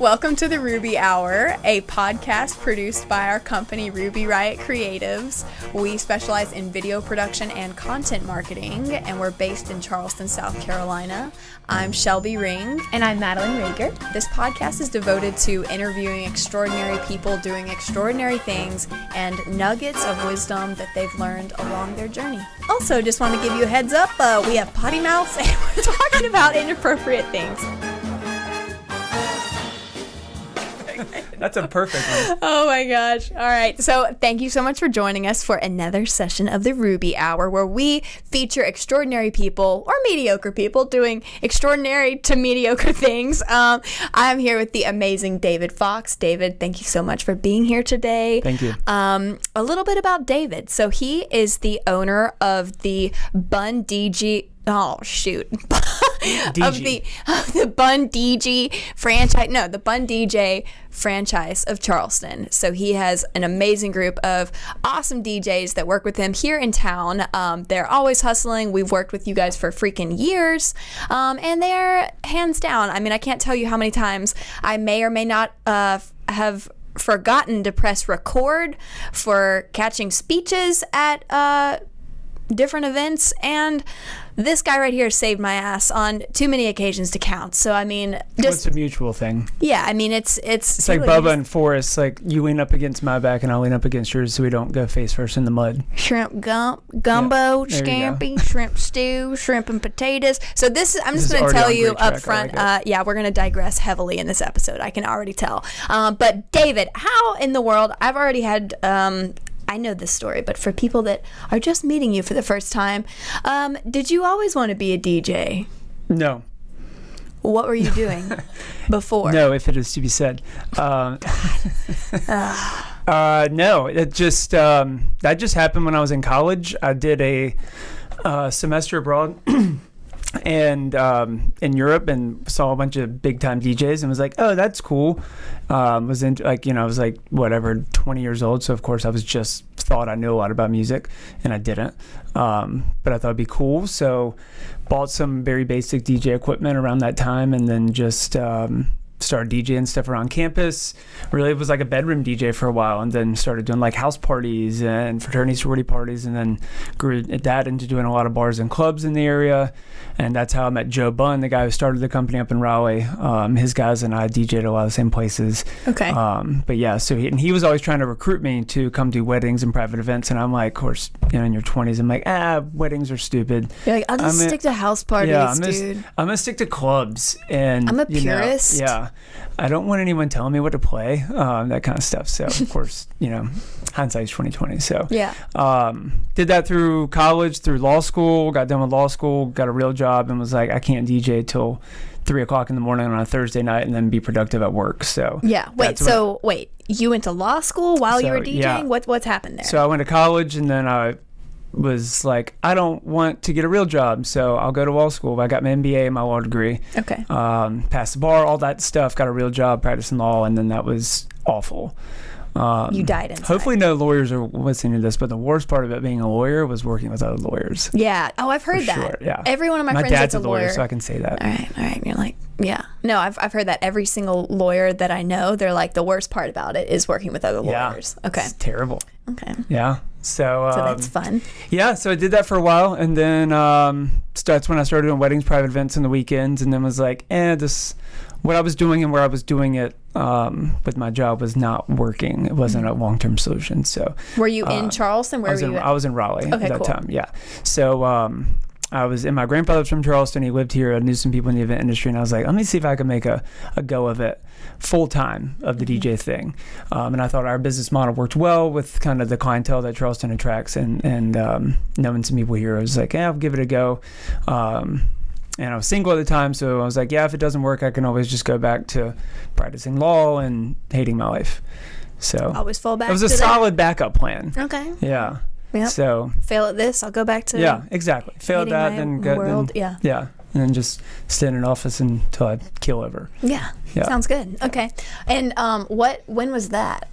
Welcome to the Ruby Hour, a podcast produced by our company, Ruby Riot Creatives. We specialize in video production and content marketing, and we're based in Charleston, South Carolina. I'm Shelby Ring. And I'm Madeline Rager. This podcast is devoted to interviewing extraordinary people doing extraordinary things and nuggets of wisdom that they've learned along their journey. Also, just want to give you a heads up, we have potty mouths and we're talking about inappropriate things. That's a perfect one. Oh my gosh. All right. So thank you so much for joining us for another session of the Ruby Hour, where we feature extraordinary people or mediocre people doing extraordinary to mediocre things. I'm here with the amazing David Fox. David, thank you so much for being here today. Thank you. A little bit about David. So he is the owner of the Bun DG. Oh shoot. of the Bun DG franchise. No, the Bun DJ franchise of Charleston. So he has an amazing group of awesome DJs that work with him here in town. They're always hustling. We've worked with you guys for freaking years. And they're hands down. I mean, I can't tell you how many times I may or may not have forgotten to press record for catching speeches at different events, and this guy right here saved my ass on too many occasions to count. So I mean, just it's a mutual thing. Yeah, I mean it's like Bubba and Forrest. Like you lean up against my back and I'll lean up against yours, so we don't go face first in the mud. Shrimp gumbo, scampi, shrimp stew, shrimp and potatoes. So I'm just going to tell you up front. Yeah, we're going to digress heavily in this episode. I can already tell. But David, how in the world? I've already had. I know this story, but for people that are just meeting you for the first time, did you always want to be a DJ? No. What were you doing before? No, if it is to be said. No, it just that just happened when I was in college. I did a semester abroad. And in Europe, and saw a bunch of big time DJs and was like, oh, that's cool. Was into I was like 20 years old, so of course I was just thought I knew a lot about music, and I didn't. But I thought it'd be cool, so bought some very basic DJ equipment around that time, and then just started DJing stuff around campus. Really, it was like a bedroom DJ for a while, and then started doing like house parties and fraternity sorority parties, and then grew that into doing a lot of bars and clubs in the area. And that's how I met Joe Bunn, the guy who started the company up in Raleigh. His guys and I DJed a lot of the same places. Okay. But yeah, so he was always trying to recruit me to come do weddings and private events, and I'm like, of course, in your 20s, I'm like, weddings are stupid. You're like, I'll just stick to house parties, dude. I'm gonna stick to clubs, and I'm a purist. Yeah. I don't want anyone telling me what to play, that kind of stuff. So of course, hindsight's 20/20. So yeah, did that through college, through law school. Got done with law school, got a real job, and was like, I can't DJ till 3:00 in the morning on a Thursday night, and then be productive at work. So yeah, wait, you went to law school while you were DJing? Yeah. What's happened there? So I went to college, and then I was like, I don't want to get a real job, so I'll go to law school. I got my MBA, my law degree. Okay. Passed the bar, all that stuff. Got a real job practicing law, and then that was awful. You died inside. Hopefully no lawyers are listening to this, but the worst part of it being a lawyer was working with other lawyers. Yeah. Oh, I've heard that. Sure, yeah. Every one of my friends dad's that's a lawyer, so I can say that. All right. You're like, yeah. No, I've heard that. Every single lawyer that I know, they're like, the worst part about it is working with other lawyers. Okay. It's terrible. Okay. Yeah. So that's fun. Yeah. So I did that for a while, and then that's when I started doing weddings, private events on the weekends, and then was like, what I was doing and where I was doing it with my job was not working. It wasn't a long-term solution. So were you in Charleston? Where were you? I was in Raleigh at that cool. time. Yeah. So I was my grandfather's from Charleston. He lived here. I knew some people in the event industry, and I was like, let me see if I can make a go of it full time of the DJ thing. And I thought our business model worked well with kind of the clientele that Charleston attracts, and knowing some people here. I was like, I'll give it a go. And I was single at the time, so I was like, if it doesn't work, I can always just go back to practicing law and hating my life. So always fall back. It was a solid backup plan. Okay. Yeah. Yep. So fail at this, I'll go back to exactly. Fail at that, then go. World. Yeah. And then just stay in an office until I keel over. Yeah. Sounds good. Okay. And when was that?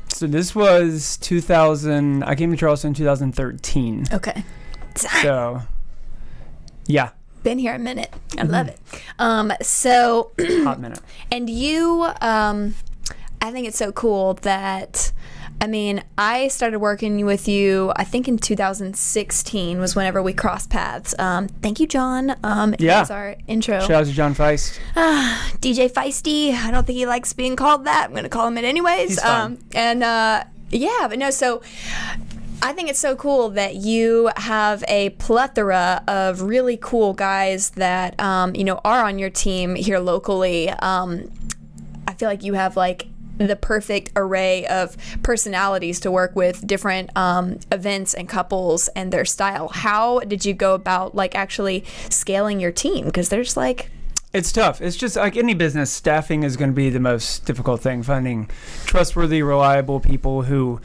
So this was 2000. I came to Charleston in 2013. Okay. So, yeah. been here a minute. I love it. So Hot minute. And you, I think it's so cool that, I mean, I started working with you, I think in 2016 was whenever we crossed paths. Thank you, John. That's our intro. Shout out to John Feist. DJ Feisty. I don't think he likes being called that. I'm going to call him it anyways. He's fine. So I think it's so cool that you have a plethora of really cool guys that, are on your team here locally. I feel like you have like the perfect array of personalities to work with different events and couples and their style. How did you go about like actually scaling your team? Because there's like... It's tough. It's just like any business, staffing is going to be the most difficult thing. Finding trustworthy, reliable people who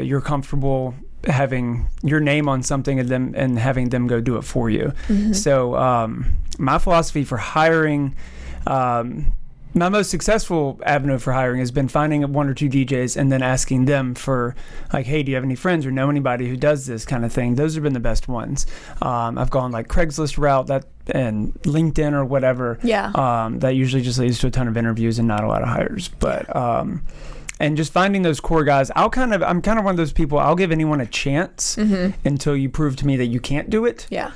you're comfortable having your name on something and having them go do it for you. Mm-hmm. So my philosophy for hiring... my most successful avenue for hiring has been finding one or two DJs and then asking them for like, hey, do you have any friends or know anybody who does this kind of thing? Those have been the best ones. I've gone like Craigslist route and LinkedIn or whatever. Yeah. That usually just leads to a ton of interviews and not a lot of hires. But and just finding those core guys, I'm kind of one of those people. I'll give anyone a chance until you prove to me that you can't do it. Yeah.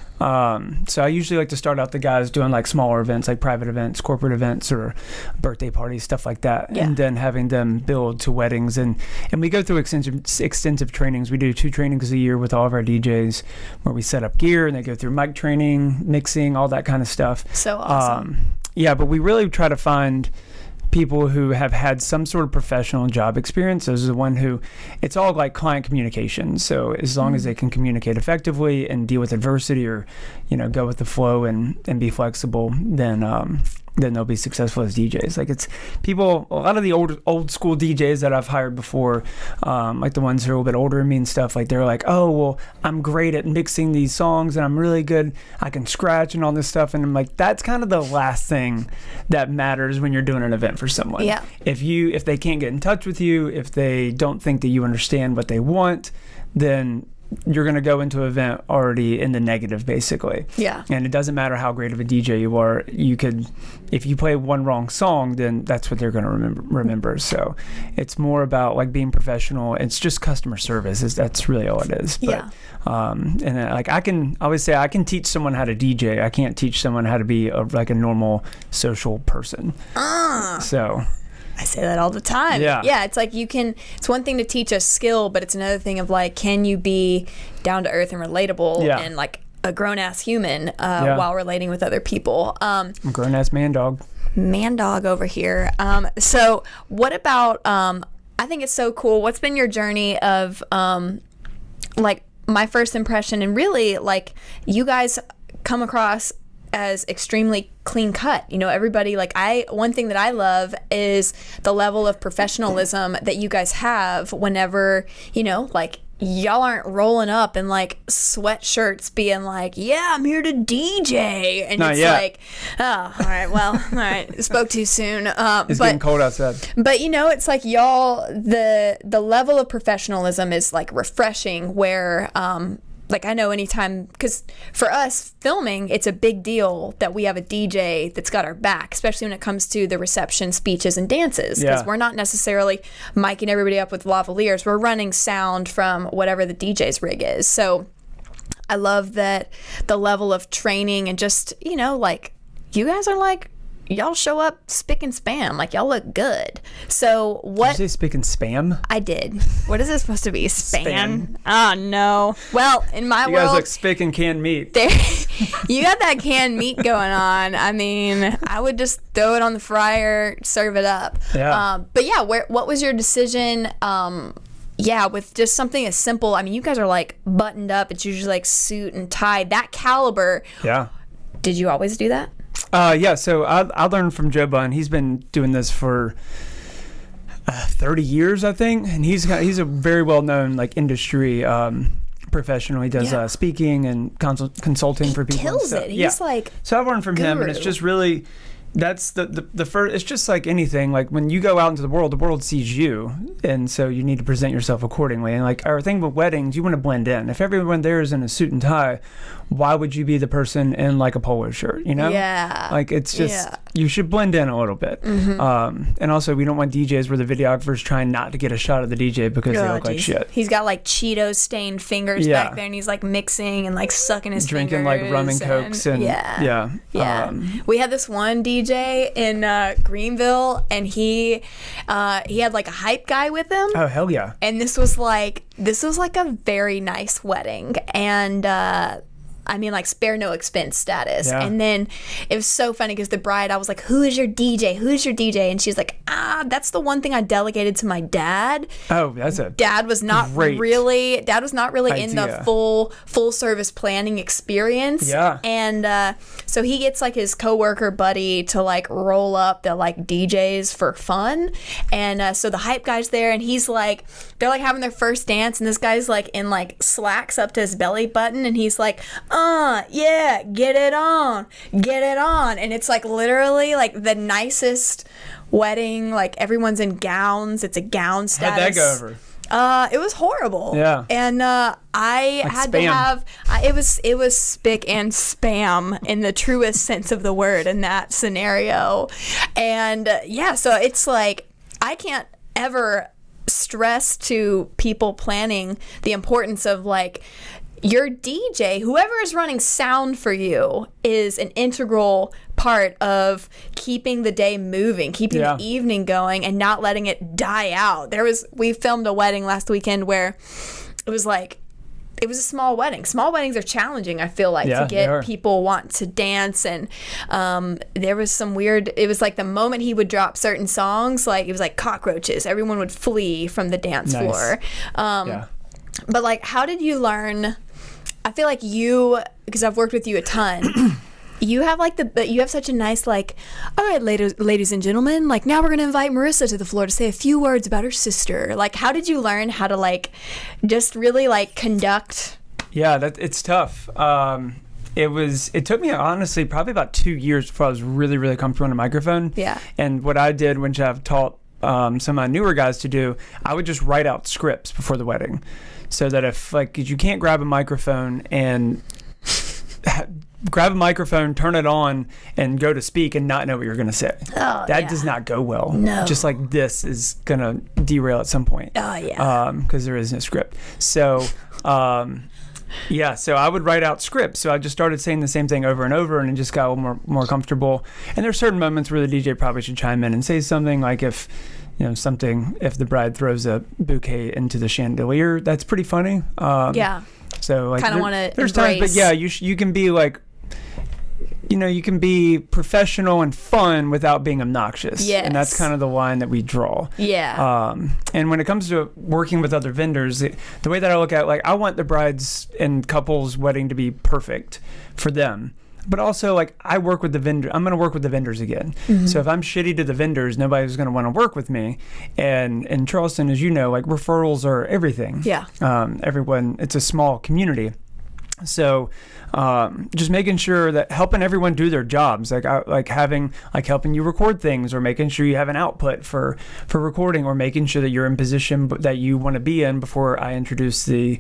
So I usually like to start out the guys doing like smaller events, like private events, corporate events, or birthday parties, stuff like that, and then having them build to weddings. And we go through extensive trainings. We do 2 trainings a year with all of our DJs, where we set up gear and they go through mic training, mixing, all that kind of stuff. So awesome. But we really try to find people who have had some sort of professional job experience. Those are the one who, it's all like client communication. So as long as they can communicate effectively and deal with adversity, or go with the flow and be flexible, then they'll be successful as DJs. Like it's people, a lot of the old school DJs that I've hired before, like the ones who are a little bit older than me and stuff, like they're like, oh, well, I'm great at mixing these songs and I'm really good. I can scratch and all this stuff. And I'm like, that's kind of the last thing that matters when you're doing an event for someone. Yeah. If they can't get in touch with you, if they don't think that you understand what they want, then you're going to go into an event already in the negative, basically. Yeah. And it doesn't matter how great of a DJ you are. You could, if you play one wrong song, then that's what they're going to remember. So it's more about like being professional. It's just customer service. That's really all it is. But, like I always say I can teach someone how to DJ. I can't teach someone how to be like a normal social person. So... I say that all the time. Yeah, it's like it's one thing to teach a skill, but it's another thing of like, can you be down to earth and relatable and like a grown-ass human while relating with other people. I'm a grown-ass man dog. Man dog over here. So what about, I think it's so cool. What's been your journey of like my first impression, and really like you guys come across as extremely clean cut. Everybody, like one thing that I love is the level of professionalism that you guys have whenever, like y'all aren't rolling up in like sweatshirts being like, yeah, I'm here to DJ. And Not it's yet. like, oh, all right, well, all right, spoke too soon. It's getting cold outside. But it's like y'all, the level of professionalism is like refreshing, where like I know anytime, because for us filming, it's a big deal that we have a DJ that's got our back, especially when it comes to the reception, speeches, and dances, because we're not necessarily miking everybody up with lavaliers. We're running sound from whatever the DJ's rig is. So I love that the level of training and just, like you guys are like, y'all show up spick and span, like y'all look good. So what? Did you say spick and spam? I did. What is this supposed to be? Span? Oh no. Well, in my world, you guys look spick and canned meat. You got that canned meat going on. I mean, I would just throw it on the fryer, serve it up. Yeah. But yeah, what was your decision? With just something as simple. I mean, you guys are like buttoned up. It's usually like suit and tie. That caliber. Yeah. Did you always do that? So I learned from Joe Bunn. He's been doing this for 30 years, I think, and he's a very well-known like industry professional. He does speaking and consulting for people. Kills it. He's like, so I've learned from him, and it's just really, that's the first. It's just like anything. Like when you go out into the world sees you, and so you need to present yourself accordingly. And like our thing with weddings, you want to blend in. If everyone there is in a suit and tie, why would you be the person in like a polo shirt, you know? Yeah. Like it's just, you should blend in a little bit. And also we don't want DJs where the videographer's trying not to get a shot of the DJ because they look like shit. He's got like Cheeto stained fingers back there, and he's like mixing and like sucking his drinking fingers. like rum and cokes and we had this one DJ in Greenville, and he had like a hype guy with him. Oh hell yeah. And this was like a very nice wedding, and I mean, like, spare no expense status. Yeah. And then it was so funny because the bride, I was like, who is your DJ? Who's your DJ? And she's like, that's the one thing I delegated to my dad. Oh, that's a Dad was not really in the full service planning experience. Yeah. And so he gets like his coworker buddy to like roll up the like DJs for fun. And so the hype guy's there, and he's like, they're like having their first dance, and this guy's like in like slacks up to his belly button, and he's like, yeah, get it on. And it's like literally like the nicest wedding, like everyone's in gowns. It's a gown status. How'd that go over? It was horrible. Yeah. And I like had spam. to have it was spick and spam in the truest sense of the word in that scenario. And so it's like I can't ever stress to people planning the importance of like your DJ, whoever is running sound for you, is an integral part of keeping the day moving, keeping the evening going, and not letting it die out. We filmed a wedding last weekend where it was a small wedding. Small weddings are challenging, I feel like, to get people want to dance. And there was some weird, it was like the moment he would drop certain songs, like it was like cockroaches. Everyone would flee from the dance floor. But like, how did you learn? I feel like because I've worked with you a ton, you have such a nice like, all right, ladies and gentlemen, like now we're going to invite Marissa to the floor to say a few words about her sister. Like, how did you learn how to like just really like conduct? Yeah, it's tough. It took me honestly probably about 2 years before I was really, really comfortable on a microphone. Yeah. And what I did, which I've taught some of my newer guys to do, I would just write out scripts before the wedding. So that if like you can't grab a microphone and grab a microphone, turn it on, and go to speak and not know what you're going to say. That does not go well. No. Just like this is going to derail at some point. Oh, yeah. Because there is no script. So, so I would write out scripts. So I just started saying the same thing over and over, and it just got a little more comfortable. And there's certain moments where the DJ probably should chime in and say something, like if the bride throws a bouquet into the chandelier, that's pretty funny. So like, kind of want to. There's times, but yeah, you can be like, you can be professional and fun without being obnoxious. Yes. And that's kind of the line that we draw. Yeah. And when it comes to working with other vendors, the way that I look at it, like, I want the brides and couples wedding to be perfect for them. But also, like, I work with the vendor. I'm going to work with the vendors again. Mm-hmm. So if I'm shitty to the vendors, nobody's going to want to work with me. And in Charleston, as you know, like, referrals are everything. Yeah. Everyone, it's a small community. So just making sure that helping everyone do their jobs, like helping you record things, or making sure you have an output for recording, or making sure that you're in position that you want to be in before I introduce the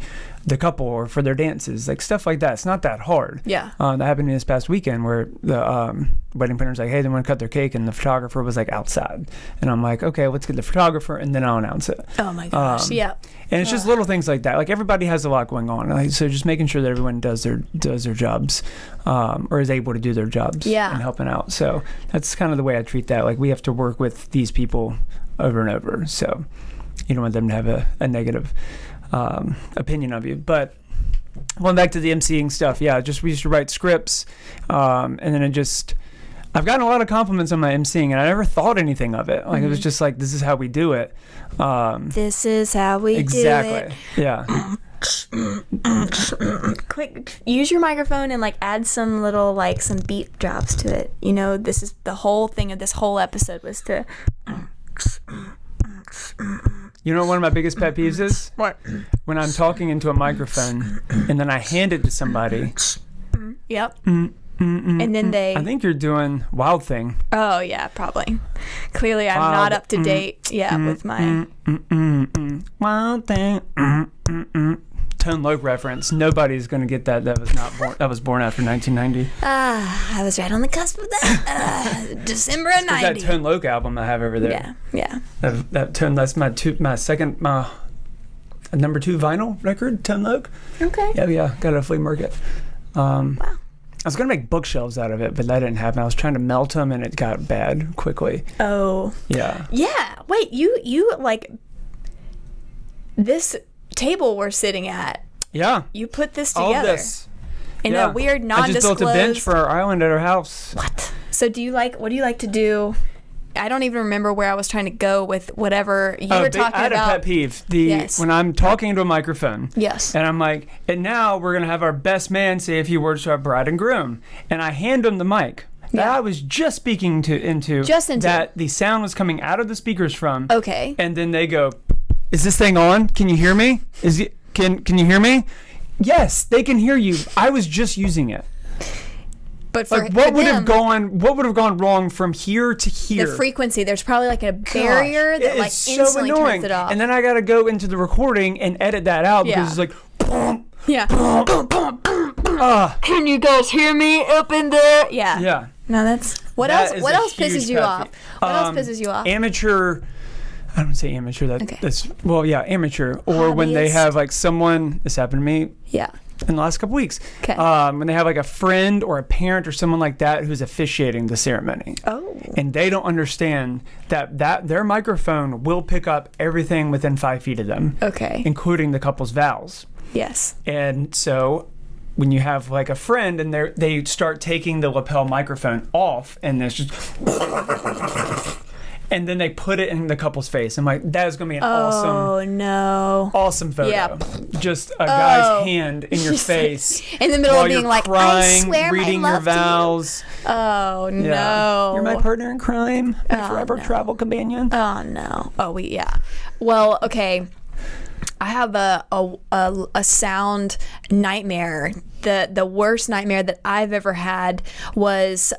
couple, or for their dances, like stuff like that. It's not that hard. Yeah. That happened to me this past weekend, where the wedding planner's like, hey, they want to cut their cake, and the photographer was like outside, and I'm like, okay, let's get the photographer, and then I'll announce it. Oh my gosh. Yeah. And it's just little things like that. Like, everybody has a lot going on. Like, so just making sure that everyone does their jobs, or is able to do their jobs, and helping out. So that's kind of the way I treat that. Like, we have to work with these people over and over. So you don't want them to have a negative opinion of you. But going back to the emceeing stuff, we used to write scripts, and then I've gotten a lot of compliments on my emceeing, and I never thought anything of it. Like, it was just like, this is how we do it. This is how we do it. Yeah. Quick, use your microphone and like add some little like some beat drops to it. This is the whole thing of this whole episode was to. You know what one of my biggest pet peeves is? What? When I'm talking into a microphone and then I hand it to somebody. Yep. And then I think you're doing Wild Thing. Oh, yeah, probably. Clearly, I'm not up to date. With my. Wild Thing. Tone Loc reference. Nobody's going to get that. That was not born. That was born after 1990. I was right on the cusp of that. December of 90. That Tone Loc album I have over there. Yeah. That's my second number 2 vinyl record, Tone Loc. Okay. Yeah. Got it at a flea market. Wow. I was gonna make bookshelves out of it, but that didn't happen. I was trying to melt them, and it got bad quickly. Oh. Yeah. Yeah. Wait, you like this table we're sitting at? Yeah. You put this together. All this. In a weird, non-disclosed... I just built a bench for our island at our house. What? So what do you like to do? I don't even remember where I was trying to go with whatever you were talking about. I had a pet peeve. When I'm talking into a microphone. Yes. And I'm like, and now we're going to have our best man say a few words to our bride and groom. And I hand him the mic. That I was just speaking into. That the sound was coming out of the speakers from. Okay. And then they go, is this thing on? Can you hear me? Can you hear me? Yes, they can hear you. I was just using it. But for what would have gone wrong from here to here? The frequency. There's probably like a barrier that like instantly turns it off. And then I got to go into the recording and edit that out because it's like, boom, boom, boom, boom. Can you guys hear me up in there? Yeah. Yeah. No, that's what else pisses you off? What else pisses you off? Amateur. I don't say amateur. That's amateur. Or when they have like someone. This happened to me. Yeah. In the last couple weeks. Okay. When they have like a friend or a parent or someone like that who's officiating the ceremony. Oh. And they don't understand that their microphone will pick up everything within 5 feet of them. Okay. Including the couple's vows. Yes. And so when you have like a friend and they start taking the lapel microphone off and there's just and then they put it in the couple's face. I'm like, that is going to be an awesome photo. Yeah. Just a guy's hand in your face. In the middle of being like, crying, I swear reading my love your vows. To you. Oh, no. You're my partner in crime. My forever travel companion. Oh, no. Oh, Well, okay. I have a sound nightmare. The worst nightmare that I've ever had was...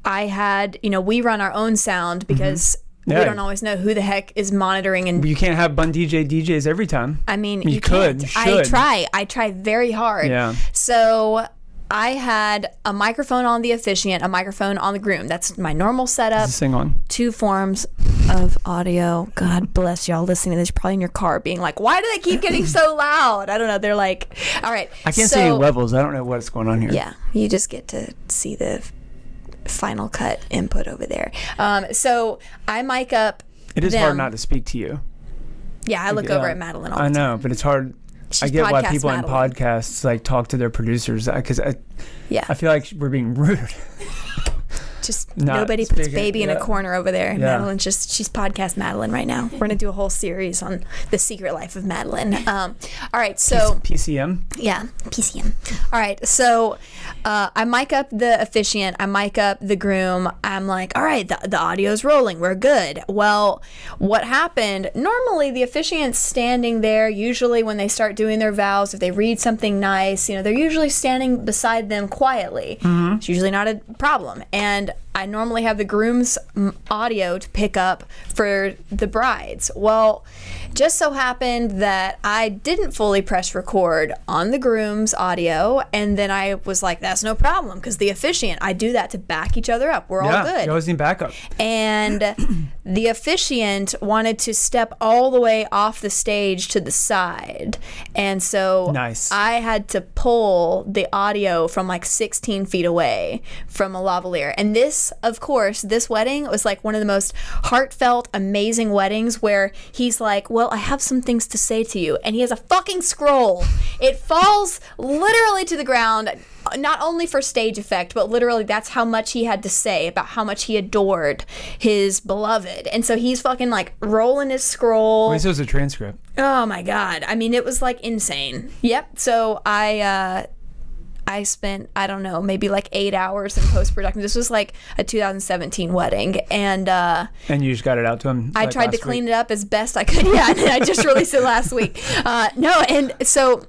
I had, we run our own sound because we don't always know who the heck is monitoring. And you can't have Bun DJs every time. I mean, you could. You should. I try very hard. Yeah. So I had a microphone on the officiant, a microphone on the groom. That's my normal setup. Sing on. 2 forms of audio. God bless y'all listening to this. You're probably in your car being like, why do they keep getting so loud? I don't know. They're like, all right. I can't see any levels. I don't know what's going on here. Yeah. You just get to see the final cut input over there. So I mic up. It is hard not to speak to you. Yeah, I look over at Madeline all the time. I know, but it's hard. I get why people in podcasts like talk to their producers because I feel like we're being rude. Just nobody puts baby in a corner over there. Yeah. Madeline's she's podcast Madeline right now. We're gonna do a whole series on the secret life of Madeline. All right, so PCM. Yeah, PCM. All right, so I mic up the officiant. I mic up the groom. I'm like, all right, the audio's rolling. We're good. Well, what happened? Normally, the officiant's standing there. Usually, when they start doing their vows, if they read something nice, they're usually standing beside them quietly. Mm-hmm. It's usually not a problem. And I normally have the groom's audio to pick up for the brides. Well, just so happened that I didn't fully press record on the groom's audio, and then I was like, that's no problem, because the officiant, I do that to back each other up. We're all good. You always need backup. And the officiant wanted to step all the way off the stage to the side. And so I had to pull the audio from like 16 feet away from a lavalier. And this, of course, this wedding was like one of the most heartfelt, amazing weddings where he's like, well, I have some things to say to you. And he has a fucking scroll. It falls literally to the ground, not only for stage effect, but literally that's how much he had to say about how much he adored his beloved. And so he's fucking like rolling his scroll. Wait, so it's a transcript. Oh my God. I mean, it was like insane. Yep. So I spent, I don't know, maybe like 8 hours in post-production. This was like a 2017 wedding. And you just got it out to him? I tried to clean it up as best I could. Yeah, and I just released it last week. And so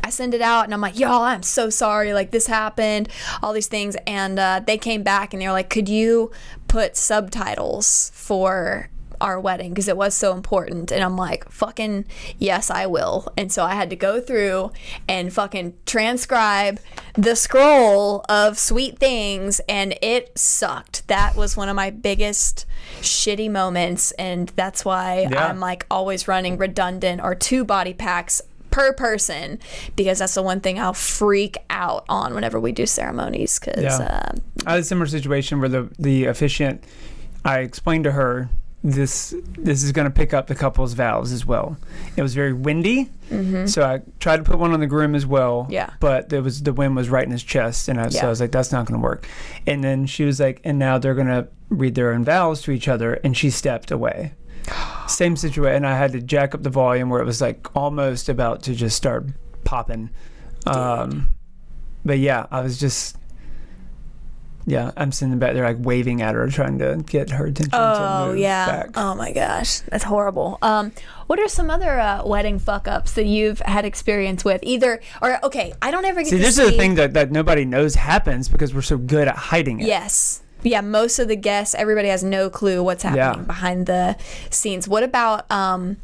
I send it out and I'm like, y'all, I'm so sorry. Like, this happened, all these things. And they came back and they were like, could you put subtitles for our wedding because it was so important. And I'm like, fucking yes, I will. And so I had to go through and fucking transcribe the scroll of sweet things, and it sucked. That was one of my biggest shitty moments, and that's why I'm like always running redundant or 2 body packs per person, because that's the one thing I'll freak out on whenever we do ceremonies. Because I had a similar situation where the officiant, I explained to her this is going to pick up the couple's vows as well. It was very windy, so I tried to put one on the groom as well. Yeah, but the wind was right in his chest, and so I was like, that's not going to work. And then she was like, and now they're going to read their own vows to each other, and she stepped away. Same situation, and I had to jack up the volume where it was like almost about to just start popping. But yeah, I was just I'm sitting back there like waving at her, trying to get her attention to move back. Oh my gosh, that's horrible. What are some other wedding fuck ups that you've had experience with? I don't ever get to see. This is the thing that nobody knows happens because we're so good at hiding it. Yes. Yeah, most of the guests, everybody has no clue what's happening behind the scenes. What about, That's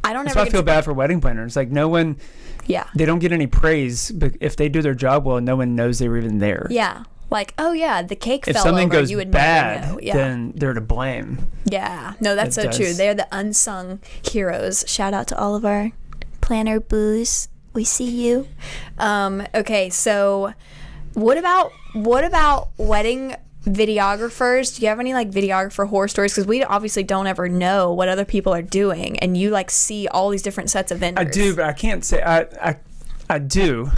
why I feel bad for wedding planners. Like, no one, they don't get any praise. But if they do their job well, no one knows they were even there. Yeah. Like, the cake fell over. If something goes you would bad, never know. then they're to blame. Yeah. No, that's so true. They're the unsung heroes. Shout out to all of our planner boos. We see you. Okay, so what about wedding videographers? Do you have any like videographer horror stories? Because we obviously don't ever know what other people are doing, and you like see all these different sets of vendors. I do, but I can't say I do,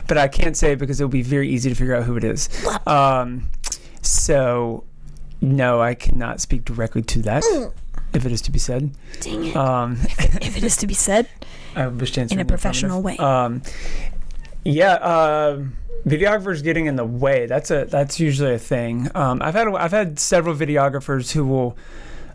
but I can't say it because it'll be very easy to figure out who it is. So no, I cannot speak directly to that. If it is to be said. Dang it. If it is to be said. I wish to answer in a professional way. Videographers getting in the way. That's usually a thing. I've had several videographers who will.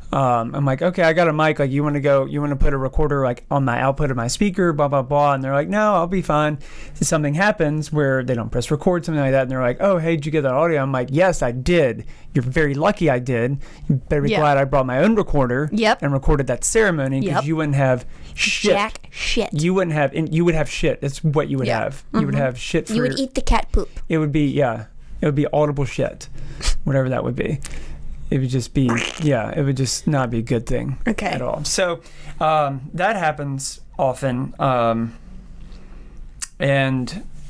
I'm like, okay, I got a mic. Like, you want to put a recorder like on my output of my speaker, blah blah blah. And they're like, no, I'll be fine. So something happens where they don't press record, something like that, and they're like, oh, hey, did you get that audio? I'm like, yes, I did. You're very lucky I did. You better be glad I brought my own recorder. And recorded that ceremony, because you wouldn't have shit. Jack shit. You would have shit. That's what you would have. You would have shit. You would eat the cat poop. It would be audible shit, whatever that would be. It would just be, it would just not be a good thing at all. So that happens often. And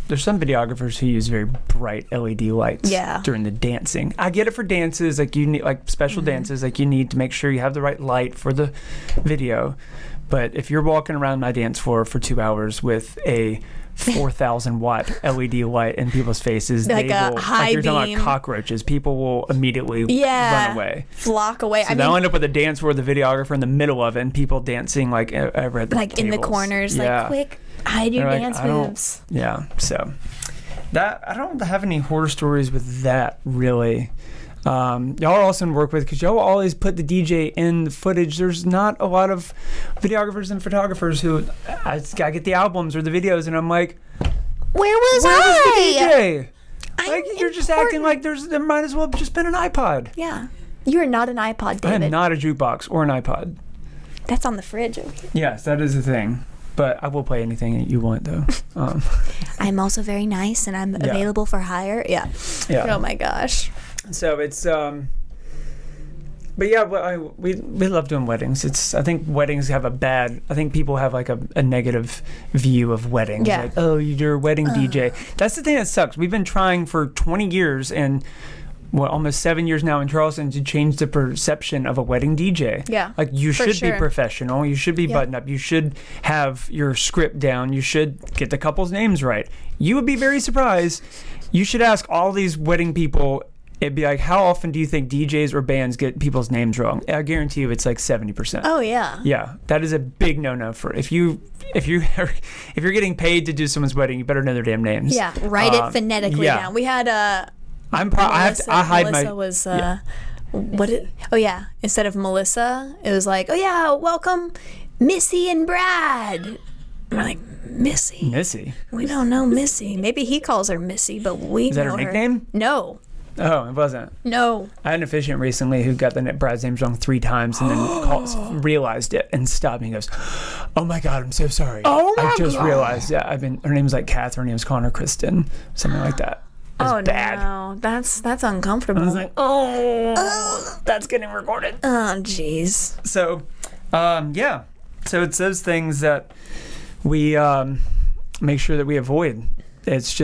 there's some videographers who use very bright LED lights during the dancing. I get it for dances, like you need like special dances, like you need to make sure you have the right light for the video. But if you're walking around my dance floor for 2 hours with a 4,000 watt LED light in people's faces, like a high like you're beam. talking about cockroaches, people will immediately run away, flock away. So they'll end up with a dance floor, the videographer in the middle of it, and people dancing like over at the like tables. In the corners, like quick hide your dance moves. So that I don't have any horror stories with that really. Y'all also work with, because y'all always put the DJ in the footage. There's not a lot of videographers and photographers who I get the albums or the videos, and I'm like, where was the I? DJ? Like, you're just acting like there might as well have just been an iPod. Yeah, you are not an iPod, David. I am not a jukebox or an iPod. That's on the fridge over here. Yes, that is the thing. But I will play anything that you want, though. I'm also very nice, and I'm available for hire. Yeah. Oh my gosh. So it's, but yeah, we love doing weddings. I think weddings have I think people have like a negative view of weddings. Yeah. Like, oh, you're a wedding DJ. That's the thing that sucks. We've been trying for 20 years and almost 7 years now in Charleston to change the perception of a wedding DJ. Yeah. Like, you should be professional. You should be buttoned up. You should have your script down. You should get the couple's names right. You would be very surprised. You should ask all these wedding people. It'd be like, how often do you think DJs or bands get people's names wrong? I guarantee you it's like 70%. Oh yeah. Yeah, that is a big no-no for if you're getting paid to do someone's wedding, you better know their damn names. Yeah, write it phonetically down. We had Melissa was instead of Melissa, it was like, welcome Missy and Brad. We're like, Missy? Missy? We don't know Missy. Maybe he calls her Missy, but we know her. Is that her nickname? No. Oh, it wasn't. No. I had an officiant recently who got the bride's name wrong 3 times and then realized it and stopped me and goes, "Oh my God, I'm so sorry. Oh my I just God. realized. Yeah, her name was like Catherine. He was calling her Kristen, something like that. It was bad. No, that's uncomfortable. I was like, oh, that's getting recorded. Oh, jeez. So, yeah. So it's those things that we make sure that we avoid. It's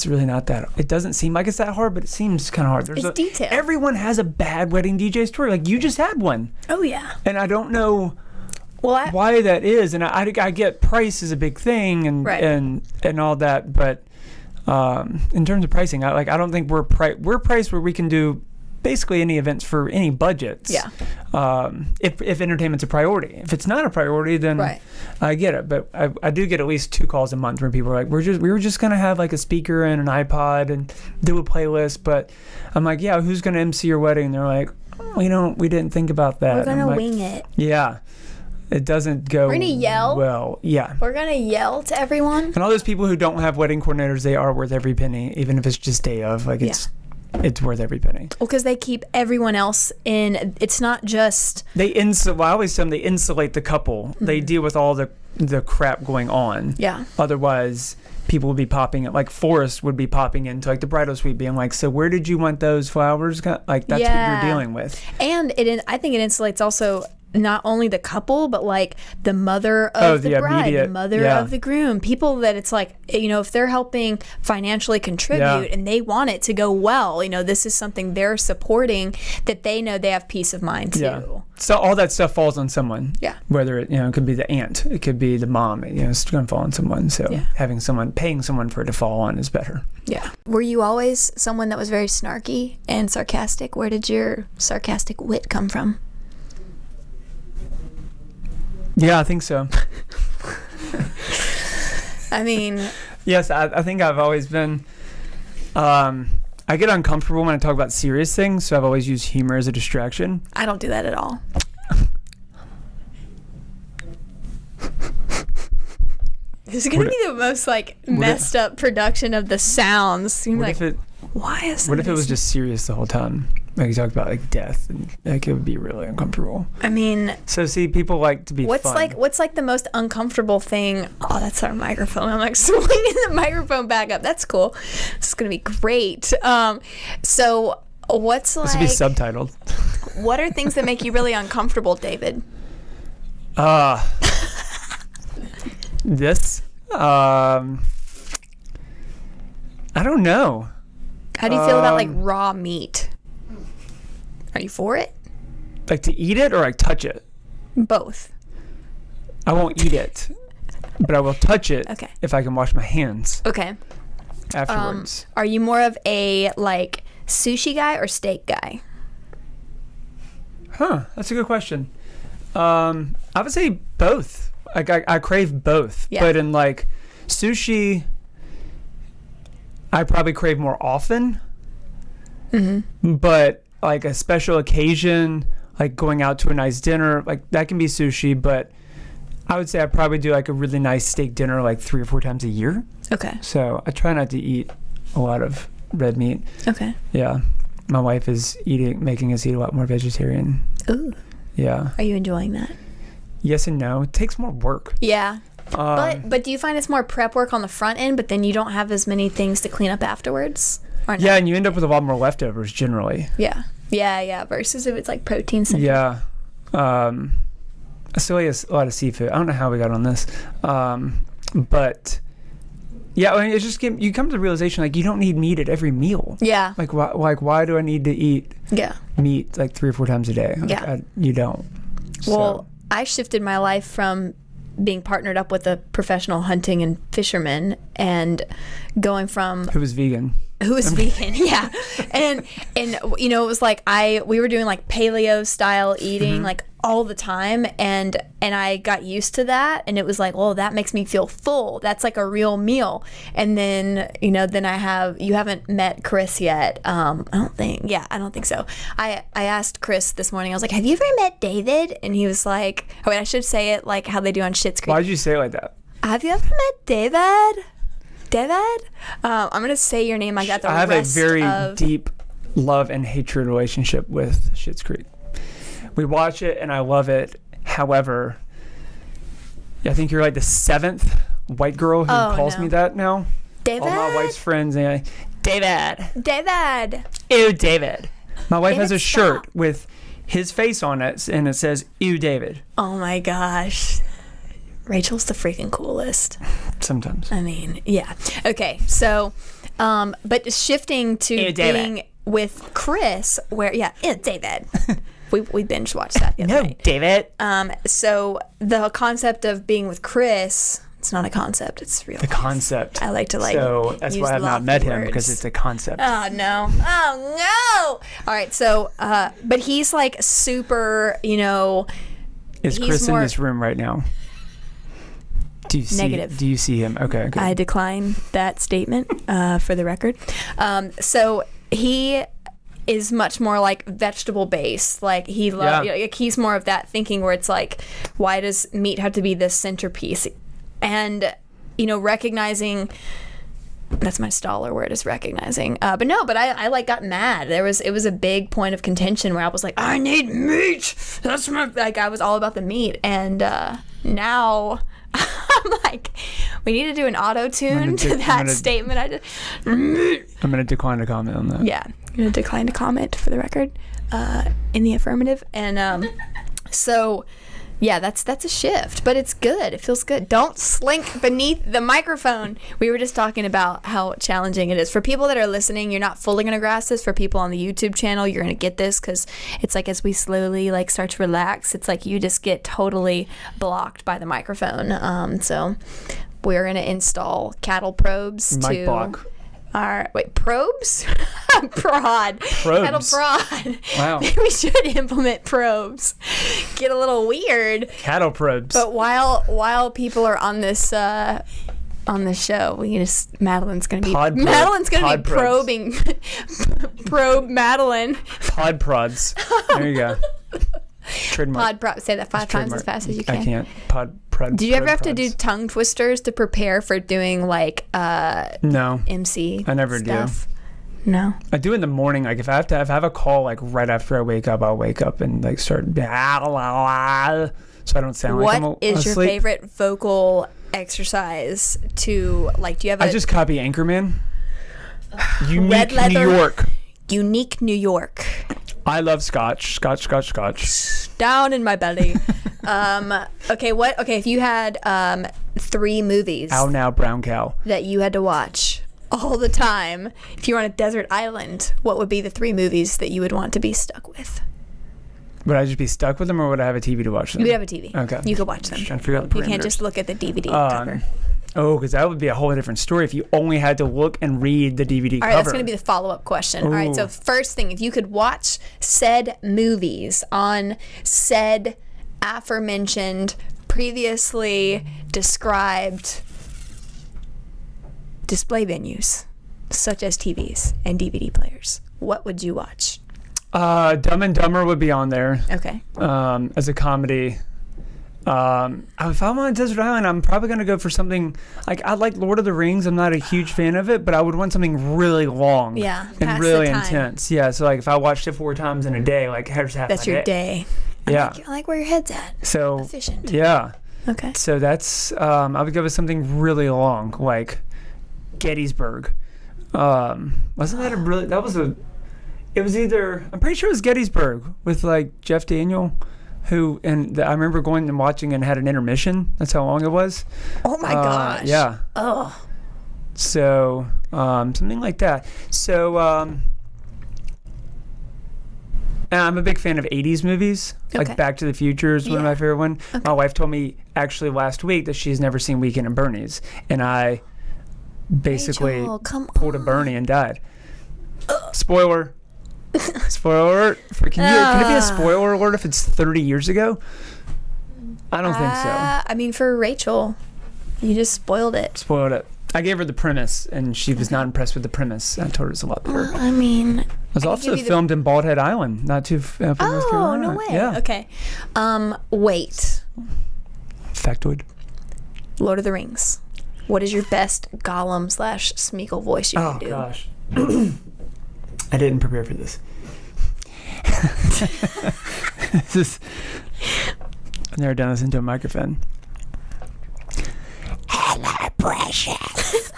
really not that. It doesn't seem like it's that hard, but it seems kind of hard. It's detail. Everyone has a bad wedding DJ story. Like you just had one. Oh yeah. And I don't know why that is. And I get price is a big thing and all that, but in terms of pricing, I don't think we're priced where we can do basically any events for any budgets. Yeah. If entertainment's a priority. If it's not a priority, then I get it. But I do get at least 2 calls a month where people are like, we were just gonna have like a speaker and an iPod and do a playlist. But I'm like, yeah, who's gonna MC your wedding? And they're like, we didn't think about that. We're gonna wing it. Yeah. It doesn't go. We're gonna yell. Well, yeah. We're gonna yell to everyone. And all those people who don't have wedding coordinators, they are worth every penny, even if it's just day of. Like it's worth every penny. Well, because they keep everyone else in. It's not just. I always tell them they insulate the couple. Mm-hmm. They deal with all the crap going on. Yeah. Otherwise, people would be popping, like Forrest would be popping into like the bridal suite being like, so where did you want those flowers? Like that's what you're dealing with. And I think it insulates also not only the couple, but like the mother of the bride, the mother of the groom, people that it's like, if they're helping financially contribute and they want it to go well, this is something they're supporting, that they know they have peace of mind too. Yeah. So all that stuff falls on someone. Yeah. Whether it could be the aunt, it could be the mom, it's going to fall on someone. So paying someone for it to fall on is better. Yeah. Were you always someone that was very snarky and sarcastic? Where did your sarcastic wit come from? Yeah, I think so. I mean... Yes, I think I've always been... I get uncomfortable when I talk about serious things, so I've always used humor as a distraction. I don't do that at all. This is going to be the most, messed up production of the sounds. You're like, why is What if it was just serious the whole time? Like you talked about death, and it would be really uncomfortable. I mean, so see, people like to be what's fun. What's the most uncomfortable thing? Oh, that's our microphone. I'm swinging the microphone back up. That's cool. This is gonna be great. So what's this would be subtitled. What are things that make you really uncomfortable, David? This. I don't know. How do you feel about raw meat? Are you for it? Like to eat it or touch it? Both. I won't eat it, but I will touch it if I can wash my hands. Okay. Afterwards. Are you more of a sushi guy or steak guy? That's a good question. I would say both. I crave both. Yeah. But in sushi, I probably crave more often. Mm-hmm. But a special occasion, going out to a nice dinner, that can be sushi, but I would say I probably do a really nice steak dinner 3 or 4 times a year. Okay. So I try not to eat a lot of red meat. Okay. Yeah. My wife is making us eat a lot more vegetarian. Ooh. Yeah. Are you enjoying that? Yes and no. It takes more work. Yeah. But do you find it's more prep work on the front end, but then you don't have as many things to clean up afterwards? Or no? Yeah, and you end up with a lot more leftovers generally. Yeah. Yeah. Versus if it's protein centered. Yeah. I still eat a lot of seafood. I don't know how we got on this. But yeah, it's just you come to the realization you don't need meat at every meal. Yeah. Why do I need to eat meat 3 or 4 times a day? You don't. Well, I shifted my life from being partnered up with a professional hunting and fisherman and going from who was vegan. Yeah. And it was we were doing paleo style eating all the time, and I got used to that, and it was well, that makes me feel full. That's a real meal. And then then you haven't met Chris yet. I don't think so. I asked Chris this morning, I was have you ever met David? And he was I should say it how they do on Schitt's Creek. Why did you say it like that? Have you ever met David? David? I'm gonna say your name like that. I have a very deep love and hatred relationship with Schitt's Creek. We watch it and I love it. However, I think you're like the 7th white girl who calls me that now. David? All my wife's friends, and David. Ew, David. My wife has a shirt with his face on it, and it says, Ew, David. Oh my gosh. Rachel's the freaking coolest. Sometimes. I mean, yeah. Okay, so, but shifting to being with Chris, where, David. we binge watched that the other night. David. So the concept of being with Chris, it's not a concept, it's real. The concept. I like to So that's why I've not met him, because it's a concept. Oh no. All right, so but he's like super, Is Chris in this room right now? Do you see, negative. Do you see him? Okay. I decline that statement for the record. So he is much more like vegetable based. Like he's more of that thinking where it's like, why does meat have to be the centerpiece? And recognizing, that's my stallar word, is recognizing. But I like got mad. It was a big point of contention where I was like, I need meat. That's I was all about the meat. And now I'm like, we need to do an auto-tune to that statement. I'm going to decline to comment on that. Yeah, I'm going to decline to comment for the record in the affirmative. And so... yeah, that's a shift, but it's good. It feels good. Don't slink beneath the microphone. We were just talking about how challenging it is. For people that are listening, you're not fully going to grasp this. For people on the YouTube channel, you're going to get this, because it's like as we slowly start to relax, it's like you just get totally blocked by the microphone. So we're going to install cattle probes Mic block. Probes? Prod. Cattle prod. Wow. Maybe we should implement probes. Get a little weird. Cattle probes. But while people are on this show, Madeline's gonna be probing probe Madeline. Pod prods. There you go. Trademark. Pod prod. Say that 5 times as fast as you can. I can't. Pod prod. Did you ever have to do tongue twisters to prepare for doing no MC? I never stuff? No. I do in the morning. Like if I have a call right after I wake up, I'll wake up and start so I don't sound like I'm What is your favorite vocal exercise to do you have I just copy Anchorman. Unique Red leather, New York. Unique New York. I love scotch. Down in my belly. Okay, if you had 3 movies Ow Now Brown Cow that you had to watch all the time, if you were on a desert island, what would be the 3 movies that you would want to be stuck with? Would I just be stuck with them, or would I have a TV to watch them? You would have a TV. Okay. You could watch them. Just trying to figure out the You can't just look at the DVD cover. Oh, because that would be a whole different story if you only had to look and read the DVD cover. All right, that's going to be the follow-up question. All right, so first thing, if you could watch said movies on said aforementioned, previously described display venues, such as TVs and DVD players, what would you watch? Dumb and Dumber would be on there. Okay. As a comedy. If I'm on a desert island, I'm probably going to go for something I like Lord of the Rings. I'm not a huge fan of it, but I would want something really long. Yeah. And really intense. Yeah. So if I watched it 4 times in a day, here's half that's your day. Yeah. I like where your head's at. So efficient. Yeah. Okay. So that's I would go with something really long, like Gettysburg. Wasn't that it was either, I'm pretty sure it was Gettysburg with Jeff Daniel. I remember going and watching and had an intermission. That's how long it was. Oh my gosh. Yeah. Oh. So something like that. So I'm a big fan of 80s movies. Okay. Like Back to the Future is one of my favorite ones. Okay. My wife told me actually last week that she's never seen Weekend at Bernie's, and I basically pulled a Bernie and died. Spoiler. Spoiler alert. Can it be a spoiler alert if it's 30 years ago? I don't think so. I mean, for Rachel, you just spoiled it. Spoiled it. I gave her the premise, and she was not impressed with the premise. I told her it's a lot better. I mean, it was also filmed in Bald Head Island, not too far from North Carolina. No way. Yeah. Okay. Wait. Factoid. Lord of the Rings. What is your best Gollum / Smeagol voice you can do? Oh, gosh. I didn't prepare for this. I've never done this into a microphone. Hello, precious.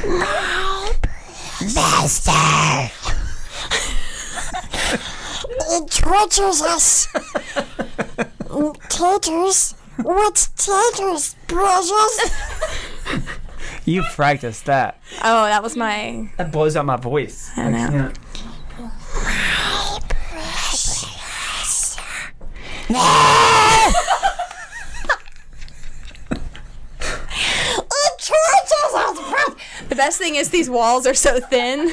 My master. It tortures us. Taters? What's taters, precious? You practiced that. Oh, that was my... That blows out my voice. I know. can't. My precious. It tortures us. The best thing is these walls are so thin,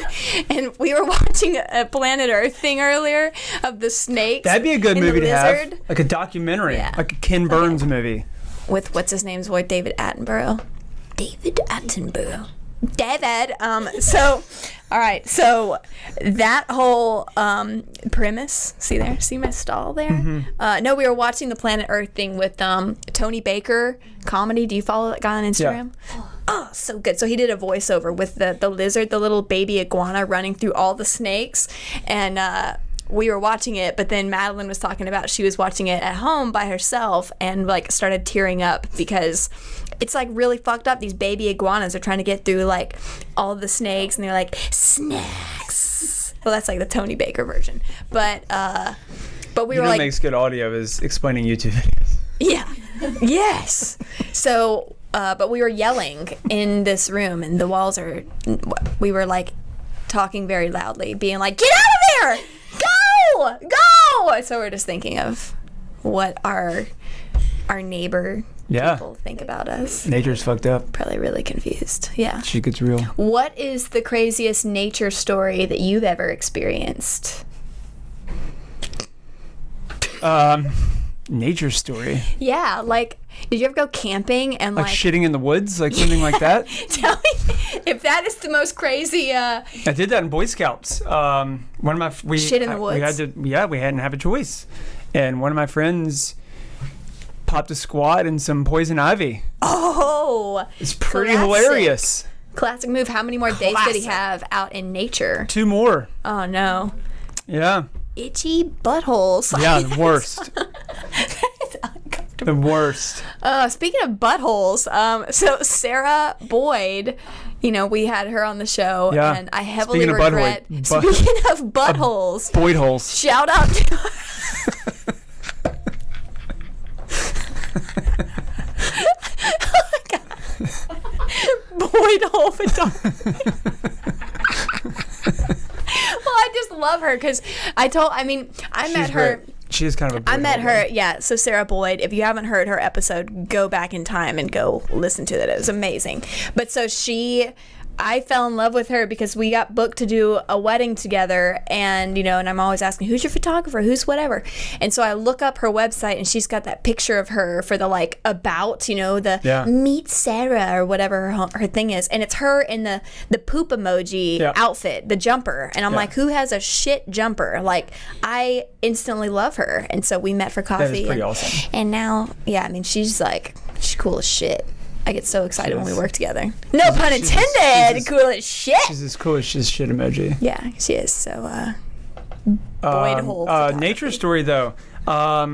and we were watching a Planet Earth thing earlier of the snakes. That'd be a good and movie the to lizard. have. Like a documentary. Yeah. Like a Ken Burns movie. With what's his name's voice, David Attenborough. David Attenborough. David. So, all right. So that whole premise. See there? See my stall there? Mm-hmm. No, we were watching the Planet Earth thing with Tony Baker comedy. Do you follow that guy on Instagram? Yeah. Oh, so good. So he did a voiceover with the lizard, the little baby iguana running through all the snakes, and we were watching it, but then Madeline was talking about she was watching it at home by herself and like started tearing up because it's like really fucked up. These baby iguanas are trying to get through like all the snakes, and they're like, snacks. Well, that's like the Tony Baker version. But we were what like, makes good audio is explaining YouTube videos. yeah, yes. So, but we were yelling in this room, and the walls are. We were like talking very loudly, being like, "Get out of there! Go! Go!" So we're just thinking of what our neighbor people think about us. Nature's fucked up. Probably really confused. Yeah. Shit gets real. What is the craziest nature story that you've ever experienced? Nature story. Yeah, like, did you ever go camping and Like shitting in the woods, like something like that. Tell me if that is the most crazy. I did that in Boy Scouts. One of my Shit in the woods. We had to. Yeah, we hadn't have a choice, and one of my friends popped a squat in some poison ivy. Oh, It's pretty classic. hilarious. Classic move. How many more days did he have out in nature? 2 more. Oh no. Yeah. Itchy buttholes. Yeah, the worst. That's uncomfortable. The worst. Speaking of buttholes, so Sarah Boyd, you know, we had her on the show, Yeah. and I heavily Speaking of regret. Speaking of buttholes, Boydholes. shout out to. Oh my God. Boydhole photography. Well, I just love her because I met her. Great. She is kind of a I met Boydhole. her, yeah. So Sarah Boyd, if you haven't heard her episode, go back in time and go listen to it. It was amazing. But so I fell in love with her because we got booked to do a wedding together, and and I'm always asking, who's your photographer, who's whatever. And so I look up her website, and she's got that picture of her for the like about, the meet Sarah or whatever her thing is, and it's her in the poop emoji outfit, the jumper, and I'm like, who has a shit jumper? Like, I instantly love her. And so we met for coffee. That is pretty awesome. And now, she's cool as shit. I get so excited when we work together. No pun intended. Cool as shit. She's as cool as shit emoji. Yeah, she is. So, Boydhole. Nature story though. I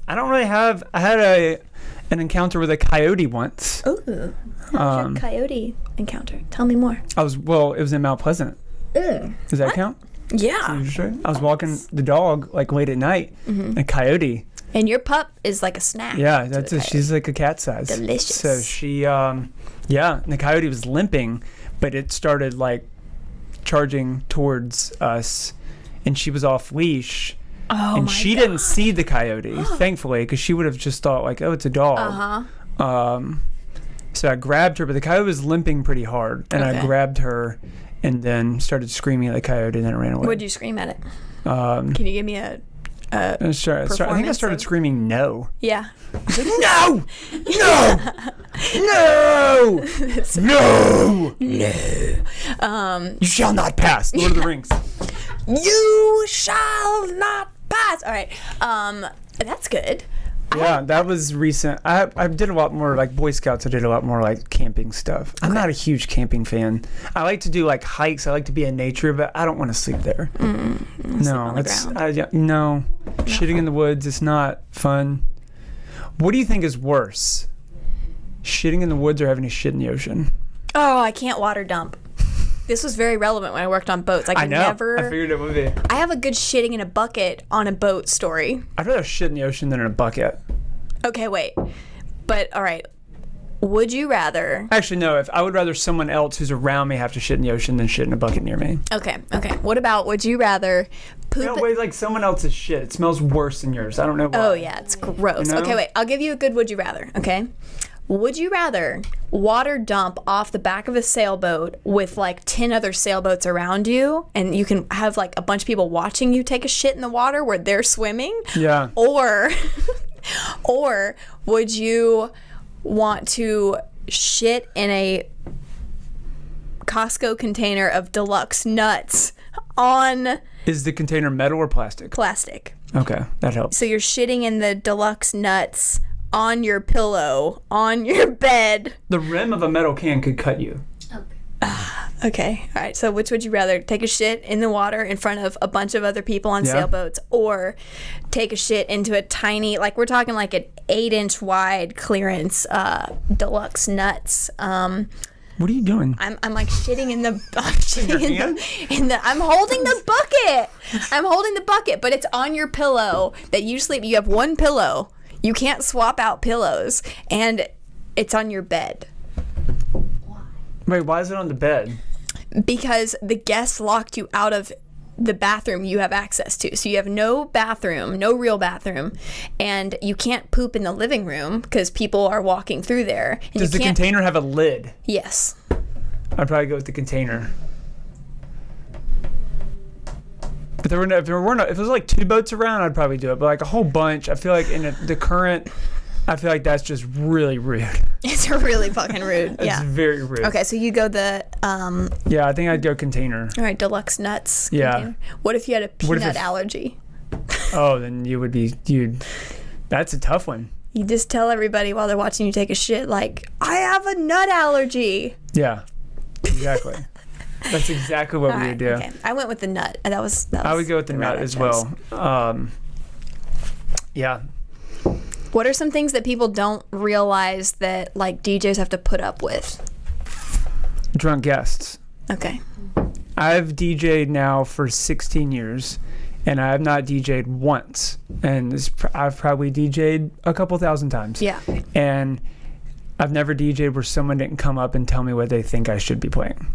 don't really have. I had an encounter with a coyote once. Ooh. How was your coyote encounter? Tell me more. It was in Mount Pleasant. Does that count? Yeah. I was walking the dog like late at night. A coyote. And your pup is like a snack. Yeah, she's like a cat size. Delicious. So she, and the coyote was limping, but it started like charging towards us, and she was off leash. Oh, and my she God. didn't see the coyote, thankfully, because she would have just thought like, oh, it's a dog. So I grabbed her, but the coyote was limping pretty hard, and I grabbed her, and then started screaming at the coyote, and then it ran away. What'd you scream at it? Can you give me a I think I started screaming no. Yeah. No! No! No! No! No! You shall not pass. Lord of the Rings. You shall not pass. All right. That's good. Yeah, that was recent. I did a lot more like Boy Scouts. I did a lot more like camping stuff. I'm not a huge camping fan. I like to do like hikes. I like to be in nature, but I don't want to sleep there. No, no. Shitting in the woods is not fun. What do you think is worse? Shitting in the woods or having to shit in the ocean? Oh, I can't water dump. This was very relevant when I worked on boats. I know. I figured it would be. I have a good shitting in a bucket on a boat story. I'd rather shit in the ocean than in a bucket. Okay, wait. But, all right. Would you rather... Actually, no. I would rather someone else who's around me have to shit in the ocean than shit in a bucket near me. Okay. What about, would you rather poop... No, wait, like someone else's shit. It smells worse than yours. I don't know why. Oh, yeah. It's gross. You know? Okay, wait. I'll give you a good would you rather, okay? Would you rather water dump off the back of a sailboat with like 10 other sailboats around you and you can have like a bunch of people watching you take a shit in the water where they're swimming? Yeah. Or would you want to shit in a Costco container of deluxe nuts on... Is the container metal or plastic? Plastic. Okay, that helps. So you're shitting in the deluxe nuts on your pillow, on your bed. The rim of a metal can could cut you. Okay. All right. So which would you rather? Take a shit in the water in front of a bunch of other people on sailboats, or take a shit into a tiny, like we're talking like an 8-inch wide clearance deluxe nuts? What are you doing? I'm like shitting in the I'm holding the bucket. I'm holding the bucket, but it's on your pillow that you sleep. You have one pillow. You can't swap out pillows, and it's on your bed. Wait, why is it on the bed? Because the guests locked you out of the bathroom you have access to. So you have no bathroom, no real bathroom, and you can't poop in the living room because people are walking through there. And Does the container have a lid? Yes. I'd probably go with the container. If there was like 2 boats around, I'd probably do it. But like a whole bunch, I feel like the current, I feel like that's just really rude. It's really fucking rude. It's very rude. Okay, so you go the yeah, I think I'd go container. All right, deluxe nuts. Yeah. Container. What if you had a peanut allergy? Oh, then that's a tough one. You just tell everybody while they're watching you take a shit, like, I have a nut allergy. Yeah, exactly. That's exactly what we would do. Okay. I went with the nut. That was I would go with the nut as well. Yeah. What are some things that people don't realize that like DJs have to put up with? Drunk guests. Okay. I've DJ'd now for 16 years, and I have not DJ'd once. And I've probably DJ'd a couple thousand times. Yeah. And I've never DJ'd where someone didn't come up and tell me what they think I should be playing.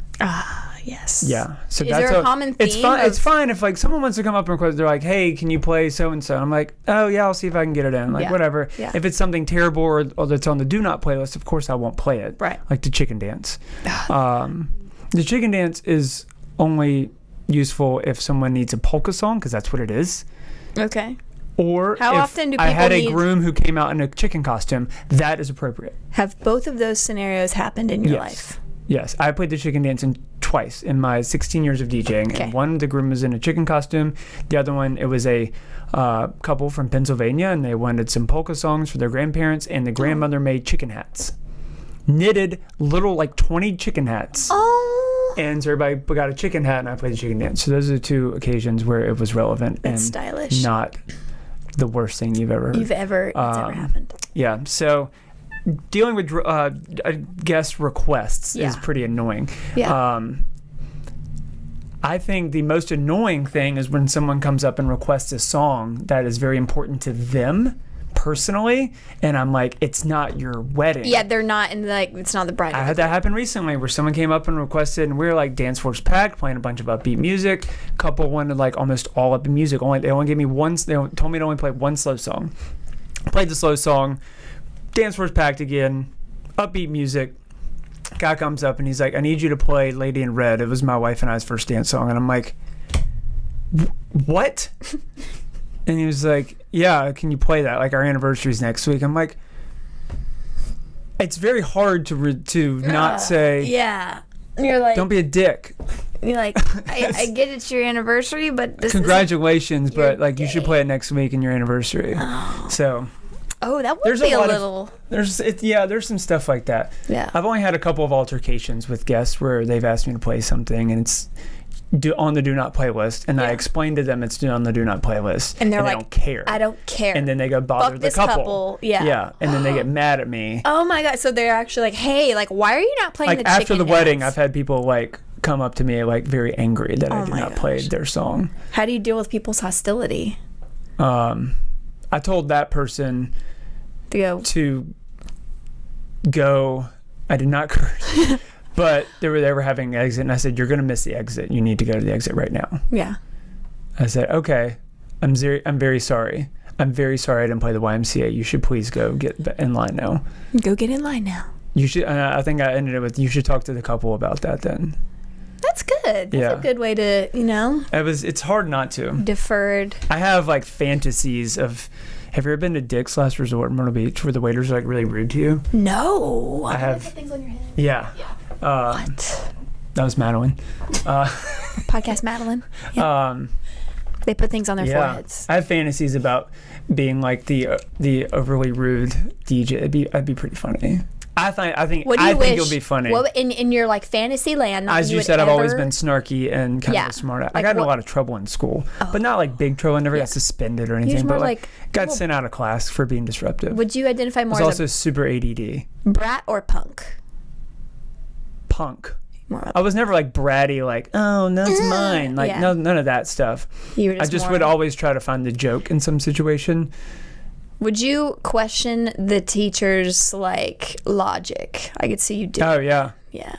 Yes. Yeah. So Is that's there a common theme? It's fine if like someone wants to come up and request. They're like, "Hey, can you play so and so?" I'm like, "Oh yeah, I'll see if I can get it in." Like whatever. Yeah. If it's something terrible or that's on the do not play list, of course I won't play it. Right. Like the chicken dance. The chicken dance is only useful if someone needs a polka song because that's what it is. Okay. Or how if often do people I had a groom who came out in a chicken costume, that is appropriate. Have both of those scenarios happened in your life? Yes, I played the chicken dance twice in my 16 years of DJing. Okay. And one, the groom was in a chicken costume. The other one, it was a couple from Pennsylvania, and they wanted some polka songs for their grandparents, and the grandmother made chicken hats. Knitted little, like 20 chicken hats. Oh. And so everybody got a chicken hat, and I played the chicken dance. So those are the 2 occasions where it was relevant. That's and stylish. Not the worst thing you've ever heard. It's ever happened. Yeah, so dealing with guest requests is pretty annoying. Yeah. I think the most annoying thing is when someone comes up and requests a song that is very important to them personally, and I'm like, it's not your wedding. Yeah, they're not in it's not the bride. I had that happen recently where someone came up and requested, and we were like dance floors packed, playing a bunch of upbeat music. Couple wanted like almost all upbeat music. They only gave me one. They told me to only play one slow song. Played the slow song. Dance floor's packed again. Upbeat music. Guy comes up and he's like, I need you to play Lady in Red. It was my wife and I's first dance song. And I'm like, what? And he was like, yeah, can you play that? Like, our anniversary's next week. I'm like, it's very hard to not say. Yeah. You're like, don't be a dick. You're like, I get it's your anniversary, but this congratulations, but like day. you should play it next week in your anniversary. Oh. So Oh, that would There's be a a lot of- little. There's some stuff like that. Yeah. I've only had a couple of altercations with guests where they've asked me to play something and it's on the do not play list, and I explained to them it's on the do not play list, And they're they like, don't care. I don't care. And then they go bother Fuck the this couple. Yeah. Yeah, and then they get mad at me. Oh my god! So they're actually like, "Hey, like, why are you not playing Like the after chicken the wedding, dance?" I've had people like come up to me like very angry that I did my not play their song. How do you deal with people's hostility? I told that person To go. go. I did not curse, but they were having an exit, and I said, "You're gonna miss the exit. You need to go to the exit right now." Yeah. I said, "Okay, I'm very sorry. I'm very sorry I didn't play the YMCA. You should please go get in line now. Go get in line now. You should." I think I ended it with, "You should talk to the couple about that then." That's good. That's Yeah. a good way to, It's hard not to. deferred. I have like fantasies of. Have you ever been to Dick's Last Resort in Myrtle Beach where the waiters are like really rude to you? No. I have. Things on your head. Yeah. What? That was Madeline. Podcast Madeline. Yeah. They put things on their foreheads. I have fantasies about being like the overly rude DJ. That'd be pretty funny. I think it'll be funny. Well, in your like fantasy land, not As you said, I've always been snarky and kind of a smart ass. I got in a lot of trouble in school, but not like big trouble. I never got suspended or anything, more but like got sent out of class for being disruptive. Would you identify I more was as also super ADD. a brat or punk? Punk. More of I was never like bratty, like, oh, no, it's mine. Like, Yeah. no, none of that stuff. You were I just more- would always try to find the joke in some situation. Would you question the teacher's like logic? I could see you do. Oh, yeah. Yeah.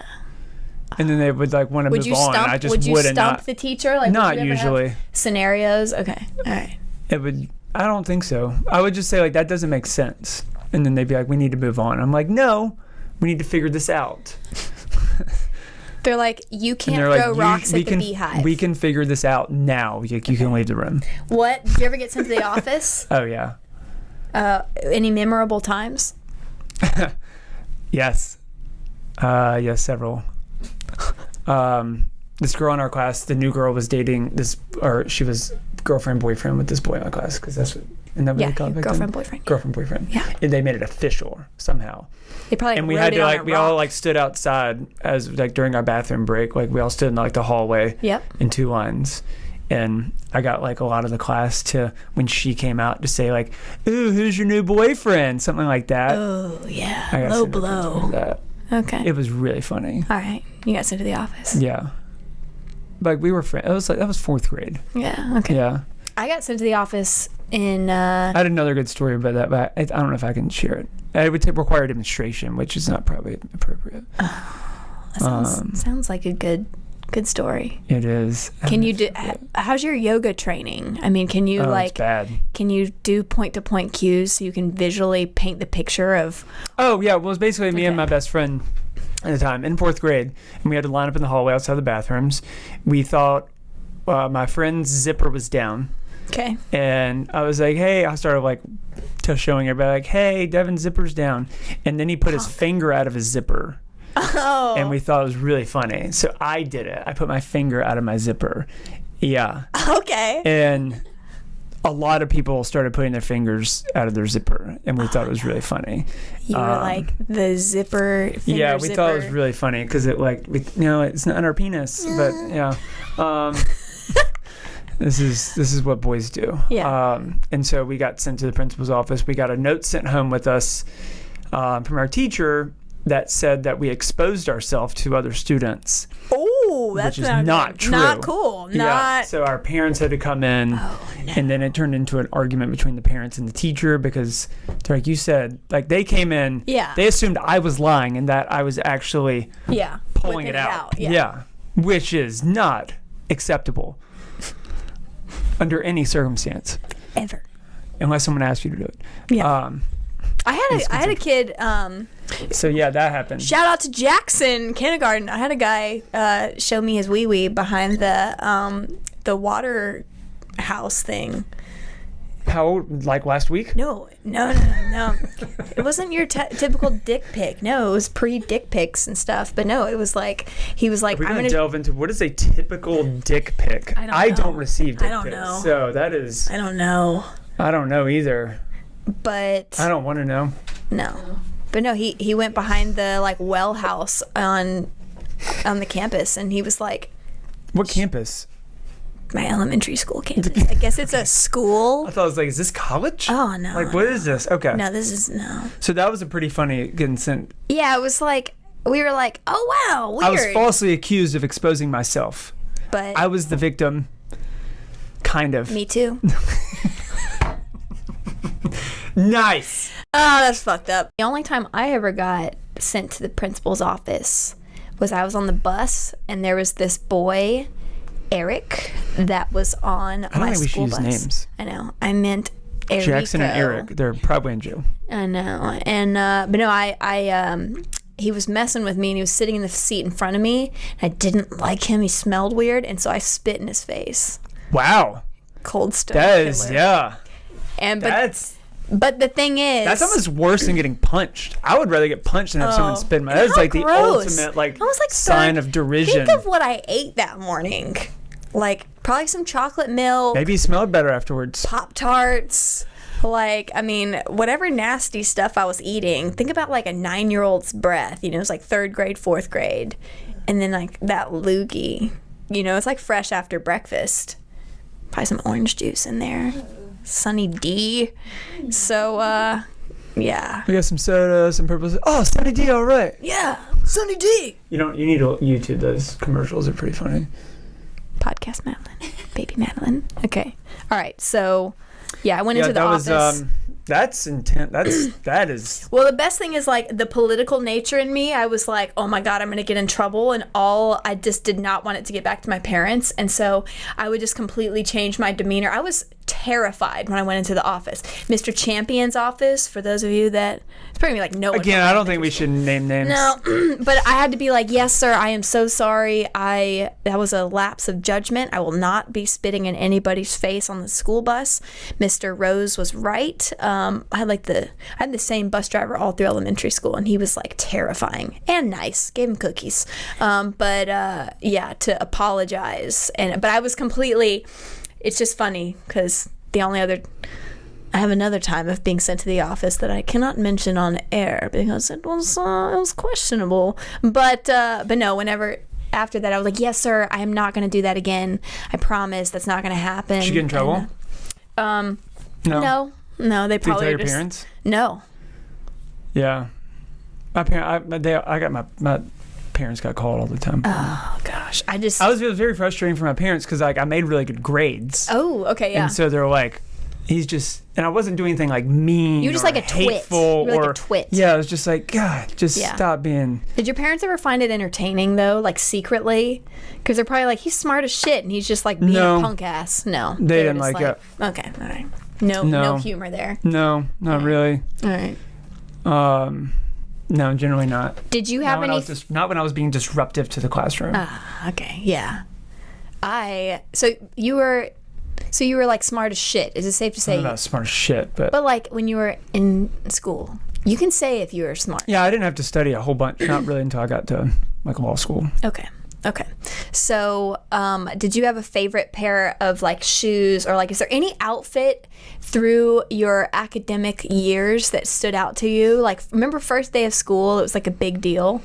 And then they would like want to Would move you on. stump? I just would you wouldn't. stump the teacher? Like, Not would you ever have usually. scenarios. Okay. All right. It would. I don't think so. I would just say like that doesn't make sense, and then they'd be like, "We need to move on." I'm like, "No, we need to figure this out." They're like, you And can't they're like, throw rocks we at the can, beehive. We can figure this out now. You can leave the room. What? Did you ever get sent to the office? Oh yeah. Any memorable times? Yes. Yes, several. This girl in our class, the new girl was dating this, or she was girlfriend boyfriend with this boy in my class, because that's what. Isn't that what they call it back then? girlfriend boyfriend. Girlfriend boyfriend. Yeah. And they made it official somehow. They probably And we wrote had it to on like a we all rock. like stood outside as like during our bathroom break. Like we all stood in like the hallway. Yep. In two lines. And I got like a lot of the class to, when she came out, to say like, "Ooh, who's your new boyfriend?" Something like that. Oh yeah. I got Low sent to the principal blow. for that. Okay. It was really funny. All right. You got sent to the office. Yeah. Like we were friends. It was like that was fourth grade. Yeah. Okay. Yeah. I got sent to the office in. I had another good story about that, but I don't know if I can share it. It would require a demonstration, which is not probably appropriate. That sounds like a good story. It is. Can you do? How's your yoga training? I mean, can you It's bad. Can you do point to point cues so you can visually paint the picture of? Oh yeah, well, it was basically me and Okay. my best friend at the time in fourth grade, and we had to line up in the hallway outside the bathrooms. We thought my friend's zipper was down, Okay. and I was like, "Hey," I started like showing everybody like, "Hey, Devin's zipper's down," and then he put his finger out of his zipper. Oh. And we thought it was really funny. So I did it. I put my finger out of my zipper. Yeah. Okay. And a lot of people started putting their fingers out of their zipper, and we thought it was really funny. You were like the zipper. Finger Yeah, we thought it was zipper. really funny because it it's not our penis, but yeah. This is what boys do. Yeah. And so we got sent to the principal's office. We got a note sent home with us from our teacher that said that we exposed ourselves to other students. Oh, that's Which is not good. true. Not cool. Yeah. Not. So our parents had to come in, and then it turned into an argument between the parents and the teacher because, like you said, like they came in, Yeah. they assumed I was lying and that I was actually Yeah. pulling Whipping it out. Yeah. Which is not acceptable under any circumstance, Ever. unless someone asks you to do it. Yeah. I had a kid. So yeah, that happened. Shout out to Jackson Kindergarten. I had a guy show me his wee wee behind the water house thing. How old? Like last week? No. It wasn't your typical dick pic. No, it was pre-dick pics and stuff. But no, it was like he was like, We're I'm gonna gonna. delve into what is a typical dick pic. I don't know. receive dick I don't pics, know. so that is. I don't know. I don't know either. But I don't want to know. no. But no, he went behind the like well house on the campus, and he was like, What campus? my elementary school campus. I guess it's a school. I thought it was like, is this college? Oh no. Like, what is this? Okay. No, this is no. So that was a pretty funny getting sent. Yeah, it was like we were like, oh wow, weird. I was falsely accused of exposing myself. But I was the victim. Kind of. me too. Nice. Oh, that's fucked up. The only time I ever got sent to the principal's office was I was on the bus, and there was this boy, Eric, that was on I don't my think we should school use bus. names. I know. I meant Erico. Jackson and Eric. They're probably in jail. I know. And but no, I he was messing with me, and he was sitting in the seat in front of me. And I didn't like him. He smelled weird, and so I spit in his face. Wow. Cold stone. That is, killer. yeah. And That's but the thing is, That's almost worse than getting punched. I would rather get punched than have someone spit in my. That's how like the gross. ultimate like I was like sign of derision. Think of what I ate that morning. Like probably some chocolate milk, Maybe you smelled better afterwards. Pop-Tarts. Like, I mean, whatever nasty stuff I was eating. Think about like a 9-year-old's breath. You know, it's like 3rd grade, 4th grade. And then like that loogie. You know, it's like fresh after breakfast. Probably some orange juice in there. Sunny D. So, yeah. We got some soda, some purple. Oh, Sunny D, all right. Yeah, Sunny D. You need to YouTube those commercials. Are pretty funny. Podcast Madeline. Baby Madeline. Okay. All right. So, yeah, I went into the office. That's intense. That is. Well, the best thing is like the political nature in me. I was like, oh my God, I'm going to get in trouble. And I just did not want it to get back to my parents. And so I would just completely change my demeanor. I was terrified when I went into the office. Mr. Champion's office, for those of you that, it's probably like no one. Again, I don't think we should name names. No, but I had to be like, yes, sir, I am so sorry. That was a lapse of judgment. I will not be spitting in anybody's face on the school bus. Mr. Rose was right. I had the same bus driver all through elementary school, and he was like terrifying and nice. Gave him cookies. Yeah, to apologize. But I was completely, it's just funny because I have another time of being sent to the office that I cannot mention on air because it was questionable. But no, whenever after that I was like, yes, sir, I am not going to do that again. I promise that's not going to happen. Did you get in trouble? No, they Did you probably tell your just, parents? No. Yeah, my parents got called all the time. Oh gosh, it was was very frustrating for my parents because like I made really good grades. Oh, okay, yeah. And so they're like, he's just, and I wasn't doing anything like mean. You were just or like a twit. hateful You were like or a twit. Yeah, I was just like, God, just Yeah. stop being. Did your parents ever find it entertaining though, like secretly? Because they're probably like, he's smart as shit, and he's just like being a punk ass. No, They were didn't just like it. Okay, all right. No humor there. No, not really. All right. No, generally not. Did you have any? Not when I was being disruptive to the classroom. Okay, yeah. So you were like smart as shit. Is it safe to say? I'm not smart as shit, but But like when you were in school, you can say if you were smart. yeah, I didn't have to study a whole bunch. Not really until I got to like law school. Okay. So, did you have a favorite pair of like shoes, or like, is there any outfit through your academic years that stood out to you? Like, remember first day of school? It was like a big deal.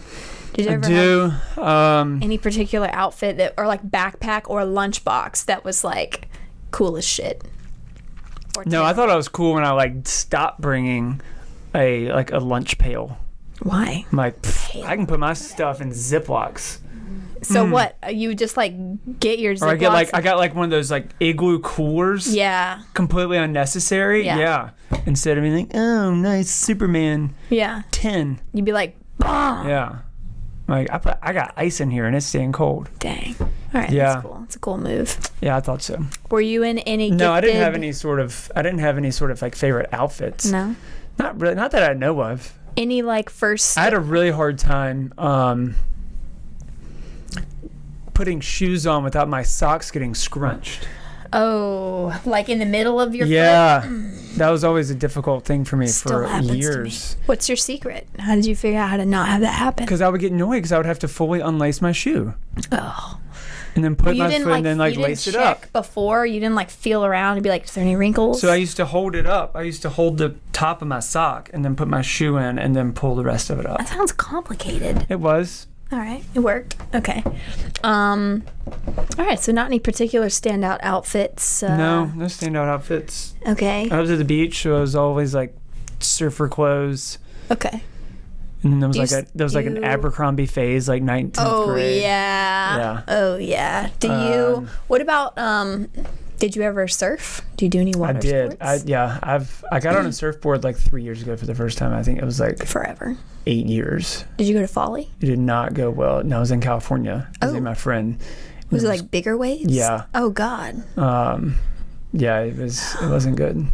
Did you ever have any particular outfit that, or like backpack or lunchbox that was like cool as shit? No, I thought I was cool when I like stopped bringing a lunch pail. Why? I'm like, I can put my stuff in Ziplocs. So what? You just like get your Ziplocs? Or I got like one of those like igloo coolers. Yeah. Completely unnecessary. Yeah. Instead of being like, oh, nice Superman. Yeah. 10. You'd be like, bah. Yeah. Like I got ice in here and it's staying cold. Dang. All right. Yeah. That's cool. It's a cool move. Yeah, I thought so. Were you in any? No, I didn't have gifted- any sort of like favorite outfits. No. Not really. Not that I know of. Any like first? I had a really hard time putting shoes on without my socks getting scrunched. Oh, like in the middle of your foot? That was always a difficult thing for me Still for happens years. to me. What's your secret? How did you figure out how to not have that happen? Because I would get annoyed because I would have to fully unlace my shoe. Oh, and then put You my didn't foot and then you didn't lace it up. check before. You didn't feel around and be like, is there any wrinkles? So I used to hold it up. I used to hold the top of my sock and then put my shoe in and then pull the rest of it up. That sounds complicated. It was. All right, it worked. Okay. All right, so not any particular standout outfits. No standout outfits. Okay. I was at the beach, so I was always like surfer clothes. Okay. And then there was Do like an you- Abercrombie phase, like 19th grade. Yeah. Yeah. Oh yeah. Do you? What about? Did you ever surf? Do you do any water I did. sports? I got on a surfboard like 3 years ago for the first time. I think it was like Forever. 8 years. Did you go to Folly? It did not go well. No, I was in California. I was Oh. with my friend. Was it like bigger waves? Yeah. Oh God. Yeah, it wasn't good.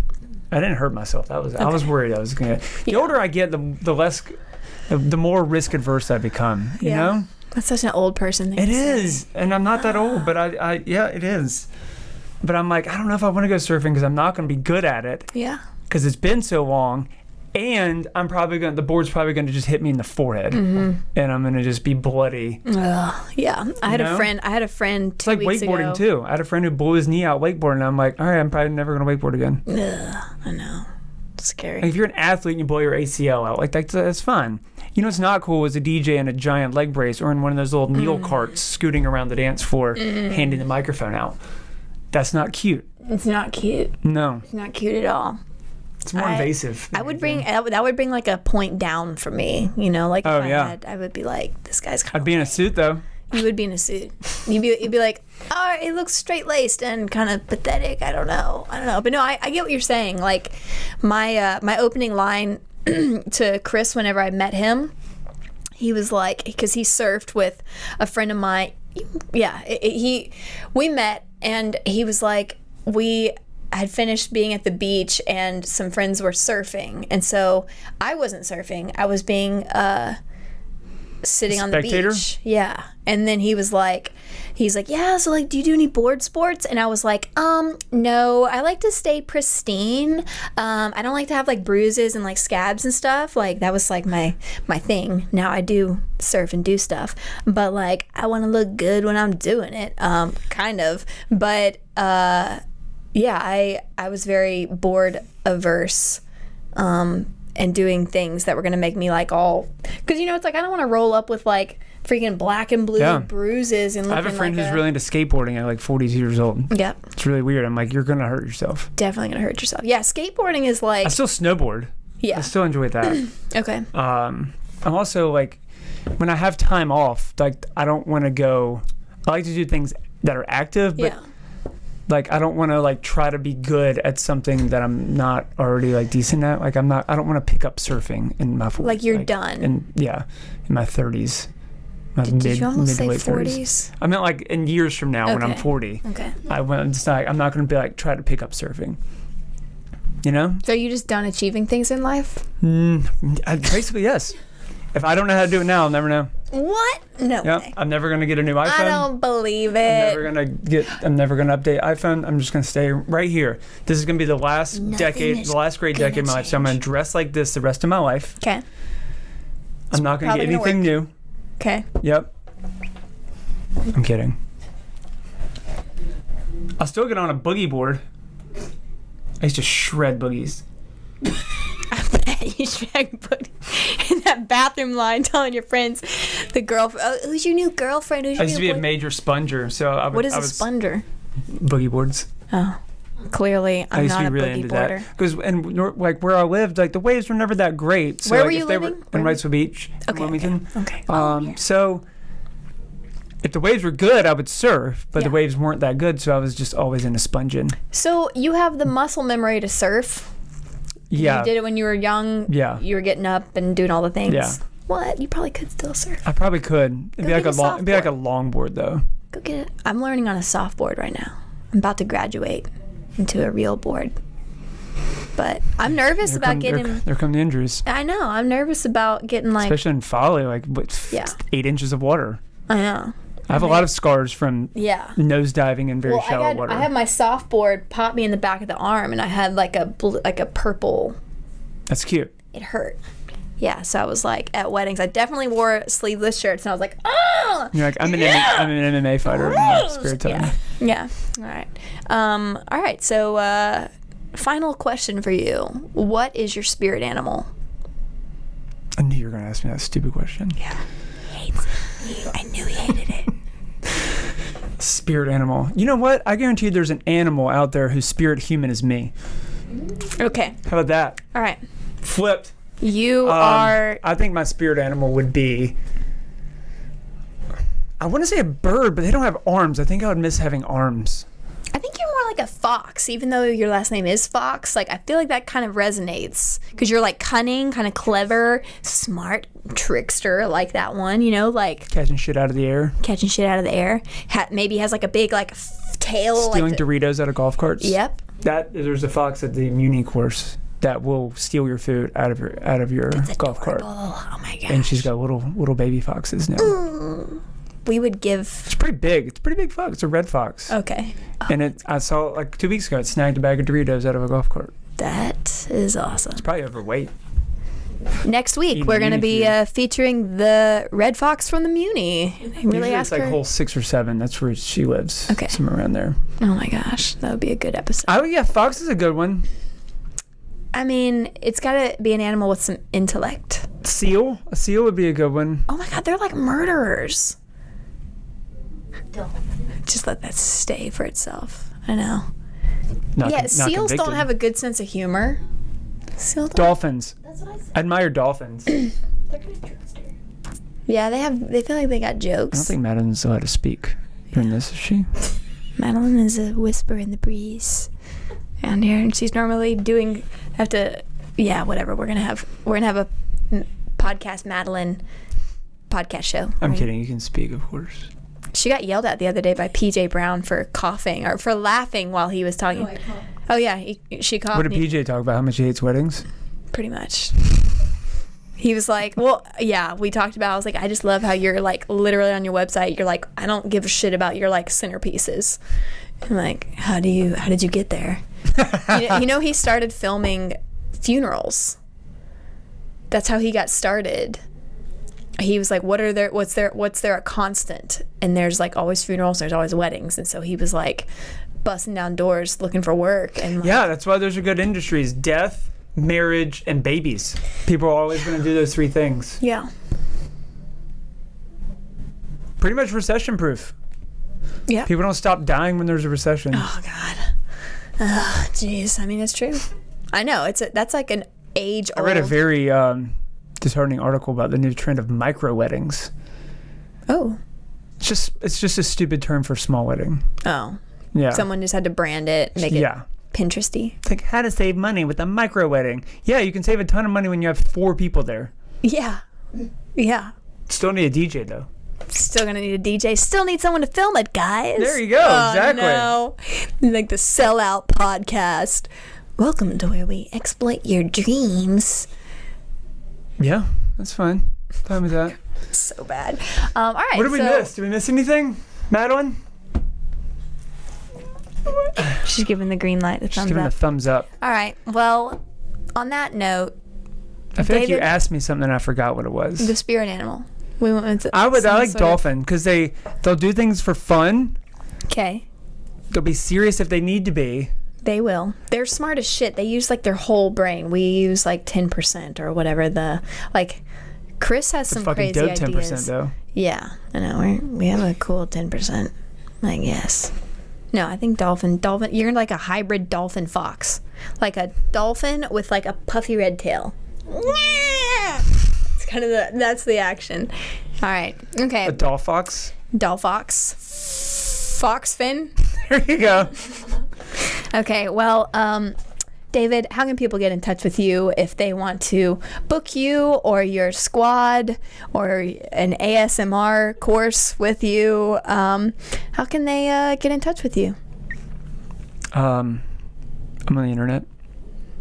I didn't hurt myself. I was worried I was gonna. The older I get, the more risk adverse I become. You know. That's such an old person thing. It to say. is, and I'm not that old, but yeah, it is. But I'm like, I don't know if I want to go surfing because I'm not going to be good at it Yeah. because it's been so long, and the board's probably going to just hit me in the forehead, and I'm going to just be bloody. Ugh, yeah. I had a friend 2 It's like weeks wakeboarding ago. too. I had a friend who blew his knee out wakeboarding, and I'm like, all right, I'm probably never going to wakeboard again. Ugh, I know. It's scary. Like if you're an athlete and you blow your ACL out, like that's fun. You know what's not cool is a DJ in a giant leg brace or in one of those little needle carts scooting around the dance floor, handing the microphone out. That's not cute. It's not cute. No, It's not cute at all. it's more invasive. I would bring that would bring like a point down for me. You know, like Oh, if yeah. I would be like, this guy's kind I'd be in a suit though. You would be in a suit. You'd be like, oh, it looks straight laced and kind of pathetic. I don't know. But no, I get what you're saying. Like my my opening line to Chris whenever I met him, he was like, because he surfed with a friend of mine. Yeah, we met and he was like, we had finished being at the beach and some friends were surfing, and so I wasn't surfing. I was being sitting on the Spectator? beach. Yeah. And then he's like, yeah, so like, do you do any board sports? And I was like, no, I like to stay pristine. I don't like to have like bruises and like scabs and stuff. Like that was like my thing. Now I do surf and do stuff, but like I want to look good when I'm doing it. Kind of. But yeah, I was very board averse. And doing things that were going to make me like all, because you know, it's like I don't want to roll up with like freaking black and blue bruises and I have a looking friend like who's really into skateboarding at like 42 years old. Yep, It's really weird. I'm like, you're gonna hurt yourself. definitely gonna hurt yourself. Yeah, skateboarding is like I still snowboard. yeah. I still enjoy that. Okay. I'm also like, when I have time off, like I don't want to go. I like to do things that are active, but Yeah. like I don't want to like try to be good at something that I'm not already like decent at. Like I don't want to pick up surfing in my 40s. Like you're done. And yeah, in my 30s. My Did you almost mid say to late 40s? I meant like in years from now when I'm Okay. 40. Okay. I'm not going to be like try to pick up surfing. You know? So are you just done achieving things in life? Basically, yes. If I don't know how to do it now, I'll never know. What? No Yeah, way. I'm never going to get a new iPhone. I don't believe I'm it. never gonna update iPhone. I'm just gonna stay right here. This is gonna be the last is the last great decade of my life. So I'm gonna dress like this the rest of my life. Okay. I'm not gonna get probably gonna anything new. Okay. Yep. I'm kidding. I'll still get on a boogie board. I used to shred boogies. You should put in that bathroom line telling your friends, the girlfriend, oh, who's your new girlfriend? Who's your I used to new be a boy-" major sponger, so What is I a was sponger? boogie boards. Oh, clearly I I'm used to not be a really boogie into boarder. that because like where I lived, like the waves were never that great. So Where like, were if you they living? in Wrightsville Beach, in Okay, Wilmington. okay. Oh, yeah. So if the waves were good, I would surf, but the Yeah. waves weren't that good, so I was just always into sponging. So you have the muscle memory to surf. Yeah, You did it when you were young. Yeah. You were getting up and doing all the things. Yeah. What? You probably could still surf. I probably could. It'd be like get a it'd be like a longboard though. Go get it. I'm learning on a softboard right now. I'm about to graduate into a real board. But I'm nervous about getting. There come the injuries, I know. I'm nervous about getting like. especially in Folly, like Yeah. 8 inches of water. I know. I have a lot of scars from Yeah. nose diving in very shallow water. I had my softboard pop me in the back of the arm, and I had like a purple. That's cute. It hurt. Yeah, so I was like, at weddings, I definitely wore sleeveless shirts, and I was like, oh! You're like, I'm an MMA fighter in my spare time. Yeah. All right. All right. So, final question for you. What is your spirit animal? I knew you were going to ask me that stupid question. Yeah. He hates it. I knew he hated it. Spirit animal. You know what? I guarantee you there's an animal out there whose spirit human is me. Okay. How about that? All right. Flipped. You are... I think my spirit animal would be... I want to say a bird, but they don't have arms. I think I would miss having arms. I think you're more like a fox, even though your last name is Fox. Like, I feel like that kind of resonates because you're like cunning, kind of clever, smart, trickster, like that one, you know, like Catching shit out of the air. catching shit out of the air. Maybe has like a big like tail. Stealing like Doritos out of golf carts. Yep. There's a fox at the Muni course that will steal your food out of your golf cart. Oh my gosh. And she's got little baby foxes now. We would give... It's pretty big. It's a pretty big fox. It's a red fox. Okay. And I saw it like 2 weeks ago. It snagged a bag of Doritos out of a golf cart. That is awesome. It's probably overweight. Next week, we're going to be featuring the red fox from the Muni. Really Usually ask it's like her. hole 6 or 7. That's where she lives. Okay. Somewhere around there. Oh my gosh. That would be a good episode. Oh, yeah. Fox is a good one. I mean, it's got to be an animal with some intellect. Seal. A seal would be a good one. Oh my God. They're like murderers. Just let that stay for itself. I know. Not seals convicted. don't have a good sense of humor. Seals don't. Dolphins. That's what I said. I admire dolphins. They're good trickster. Yeah, they feel like they got I don't jokes. think Madeline's allowed to speak during this, is she? Madeline is a whisper in the breeze down here, and she's normally whatever. We're gonna have a podcast Madeline podcast show. I'm kidding. You can speak, of course. She got yelled at the other day by PJ Brown for coughing or for laughing while he was talking. Oh yeah, she coughed. What did PJ talk about? How much he hates weddings? Pretty much. He was like, well, yeah, we talked about, I was like, I just love how you're like literally on your website, you're like, I don't give a shit about your like centerpieces. I'm like, how did you get there? you know, he started filming funerals. That's how he got started. He was like, what's there a constant? And there's like always funerals, there's always weddings. And so he was like busting down doors looking for work. And like, Yeah, that's why those are good industries. Death, marriage, and babies. People are always going to do those 3 things. yeah. Pretty much recession proof. Yeah. People don't stop dying when there's a recession. Oh God. Oh, jeez. I mean, it's true. I know. That's like an age old. I read a very disheartening article about the new trend of micro weddings. Oh. It's just a stupid term for small wedding. Oh. Yeah. Someone just had to brand it, make it Yeah. Pinteresty. It's like how to save money with a micro wedding. Yeah, you can save a ton of money when you have 4 people there. Yeah. Yeah. Still need a DJ though. Still gonna need a DJ. Still need someone to film it, guys. There you go. Exactly. No. Like the Sellout Podcast. Welcome to where we exploit your dreams. Yeah, that's fine. Fine with that. So bad. All right. What did we miss? Did we miss anything, Madeline? She's giving the green light, the Just thumbs giving up. a thumbs up. All right. Well, on that note, I feel like you David- asked me something and I forgot what it was. the spirit animal. We went with I like some sort of- dolphin because they'll do things for fun. Okay. They'll be serious if they need to be. They will. They're smart as shit. They use like their whole brain. We use like 10% or whatever Chris has some Fucking crazy dope ideas. 10% though. Yeah, I know. We have a cool 10%, I guess. No, I think dolphin. You're like a hybrid dolphin fox, like a dolphin with like a puffy red tail. It's kind of that's the action. All right. Okay. A doll fox. Doll fox. Fox fin. There you go. Okay. Well, David, how can people get in touch with you if they want to book you or your squad or an ASMR course with you? How can they get in touch with you? I'm on the internet.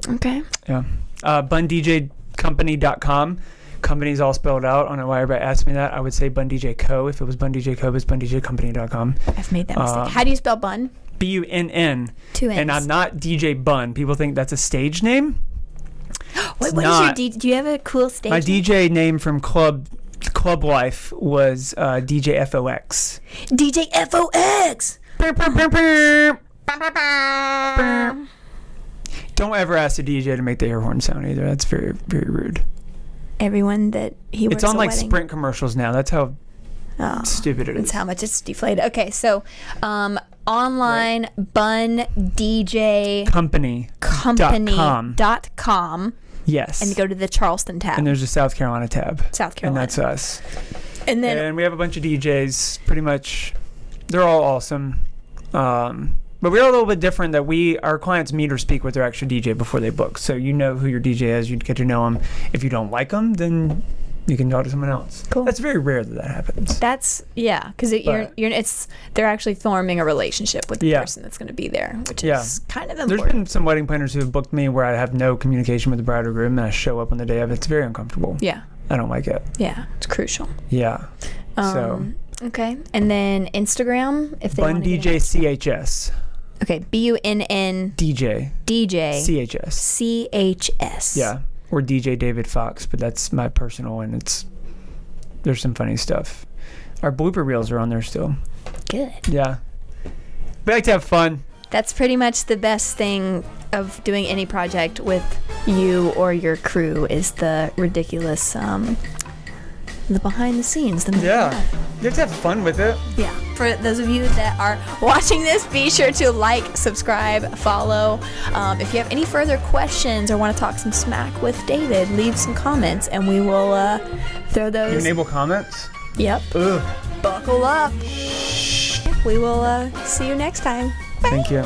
Okay. Yeah. BunDJCompany.com. Company's all spelled out. I don't know why everybody asked me that. I would say Bun DJ Co. If it was Bun DJ Co, it's BunDJCompany.com. I've made that mistake. How do you spell bun? BUNN. 2 N's. And I'm not DJ Bun. People think that's a stage name. What is your do you have a cool stage? My DJ name from club life was DJ FOX. DJ FOX. Don't ever ask a DJ to make the air horn sound either. That's very, very rude. Everyone that he works It's on a like wedding. Sprint commercials now. That's how stupid it is. That's how much it's deflated. Okay, so online bun DJ company.com. Yes. And you go to the Charleston tab. And there's a South Carolina tab. South Carolina. And that's us. And we have a bunch of DJs. Pretty much, they're all awesome. But we're a little bit different that our clients meet or speak with their actual DJ before they book. So you know who your DJ is. You get to know them. If you don't like them, then you can talk to someone else. Cool. That's very rare that happens. That's because they're actually forming a relationship with the person that's going to be there, which is kind of important. There's been some wedding planners who have booked me where I have no communication with the bride or groom, and I show up on the day of it. It's very uncomfortable. Yeah. I don't like it. Yeah, it's crucial. Yeah. Okay, and then Instagram if they want to Bun DJ CHS. Okay, BUNN DJ CHS. Yeah, or DJ David Fox, but that's my personal, and there's some funny stuff. Our blooper reels are on there still. Good. Yeah, we like to have fun. That's pretty much the best thing of doing any project with you or your crew is the ridiculous, the behind the scenes. You have to have fun with it. Yeah. For those of you that are watching this, be sure to like, subscribe, follow. If you have any further questions or want to talk some smack with David, leave some comments and we will throw those. You enable comments? Yep. Ugh. Buckle up. We will see you next time. Bye. Thank you.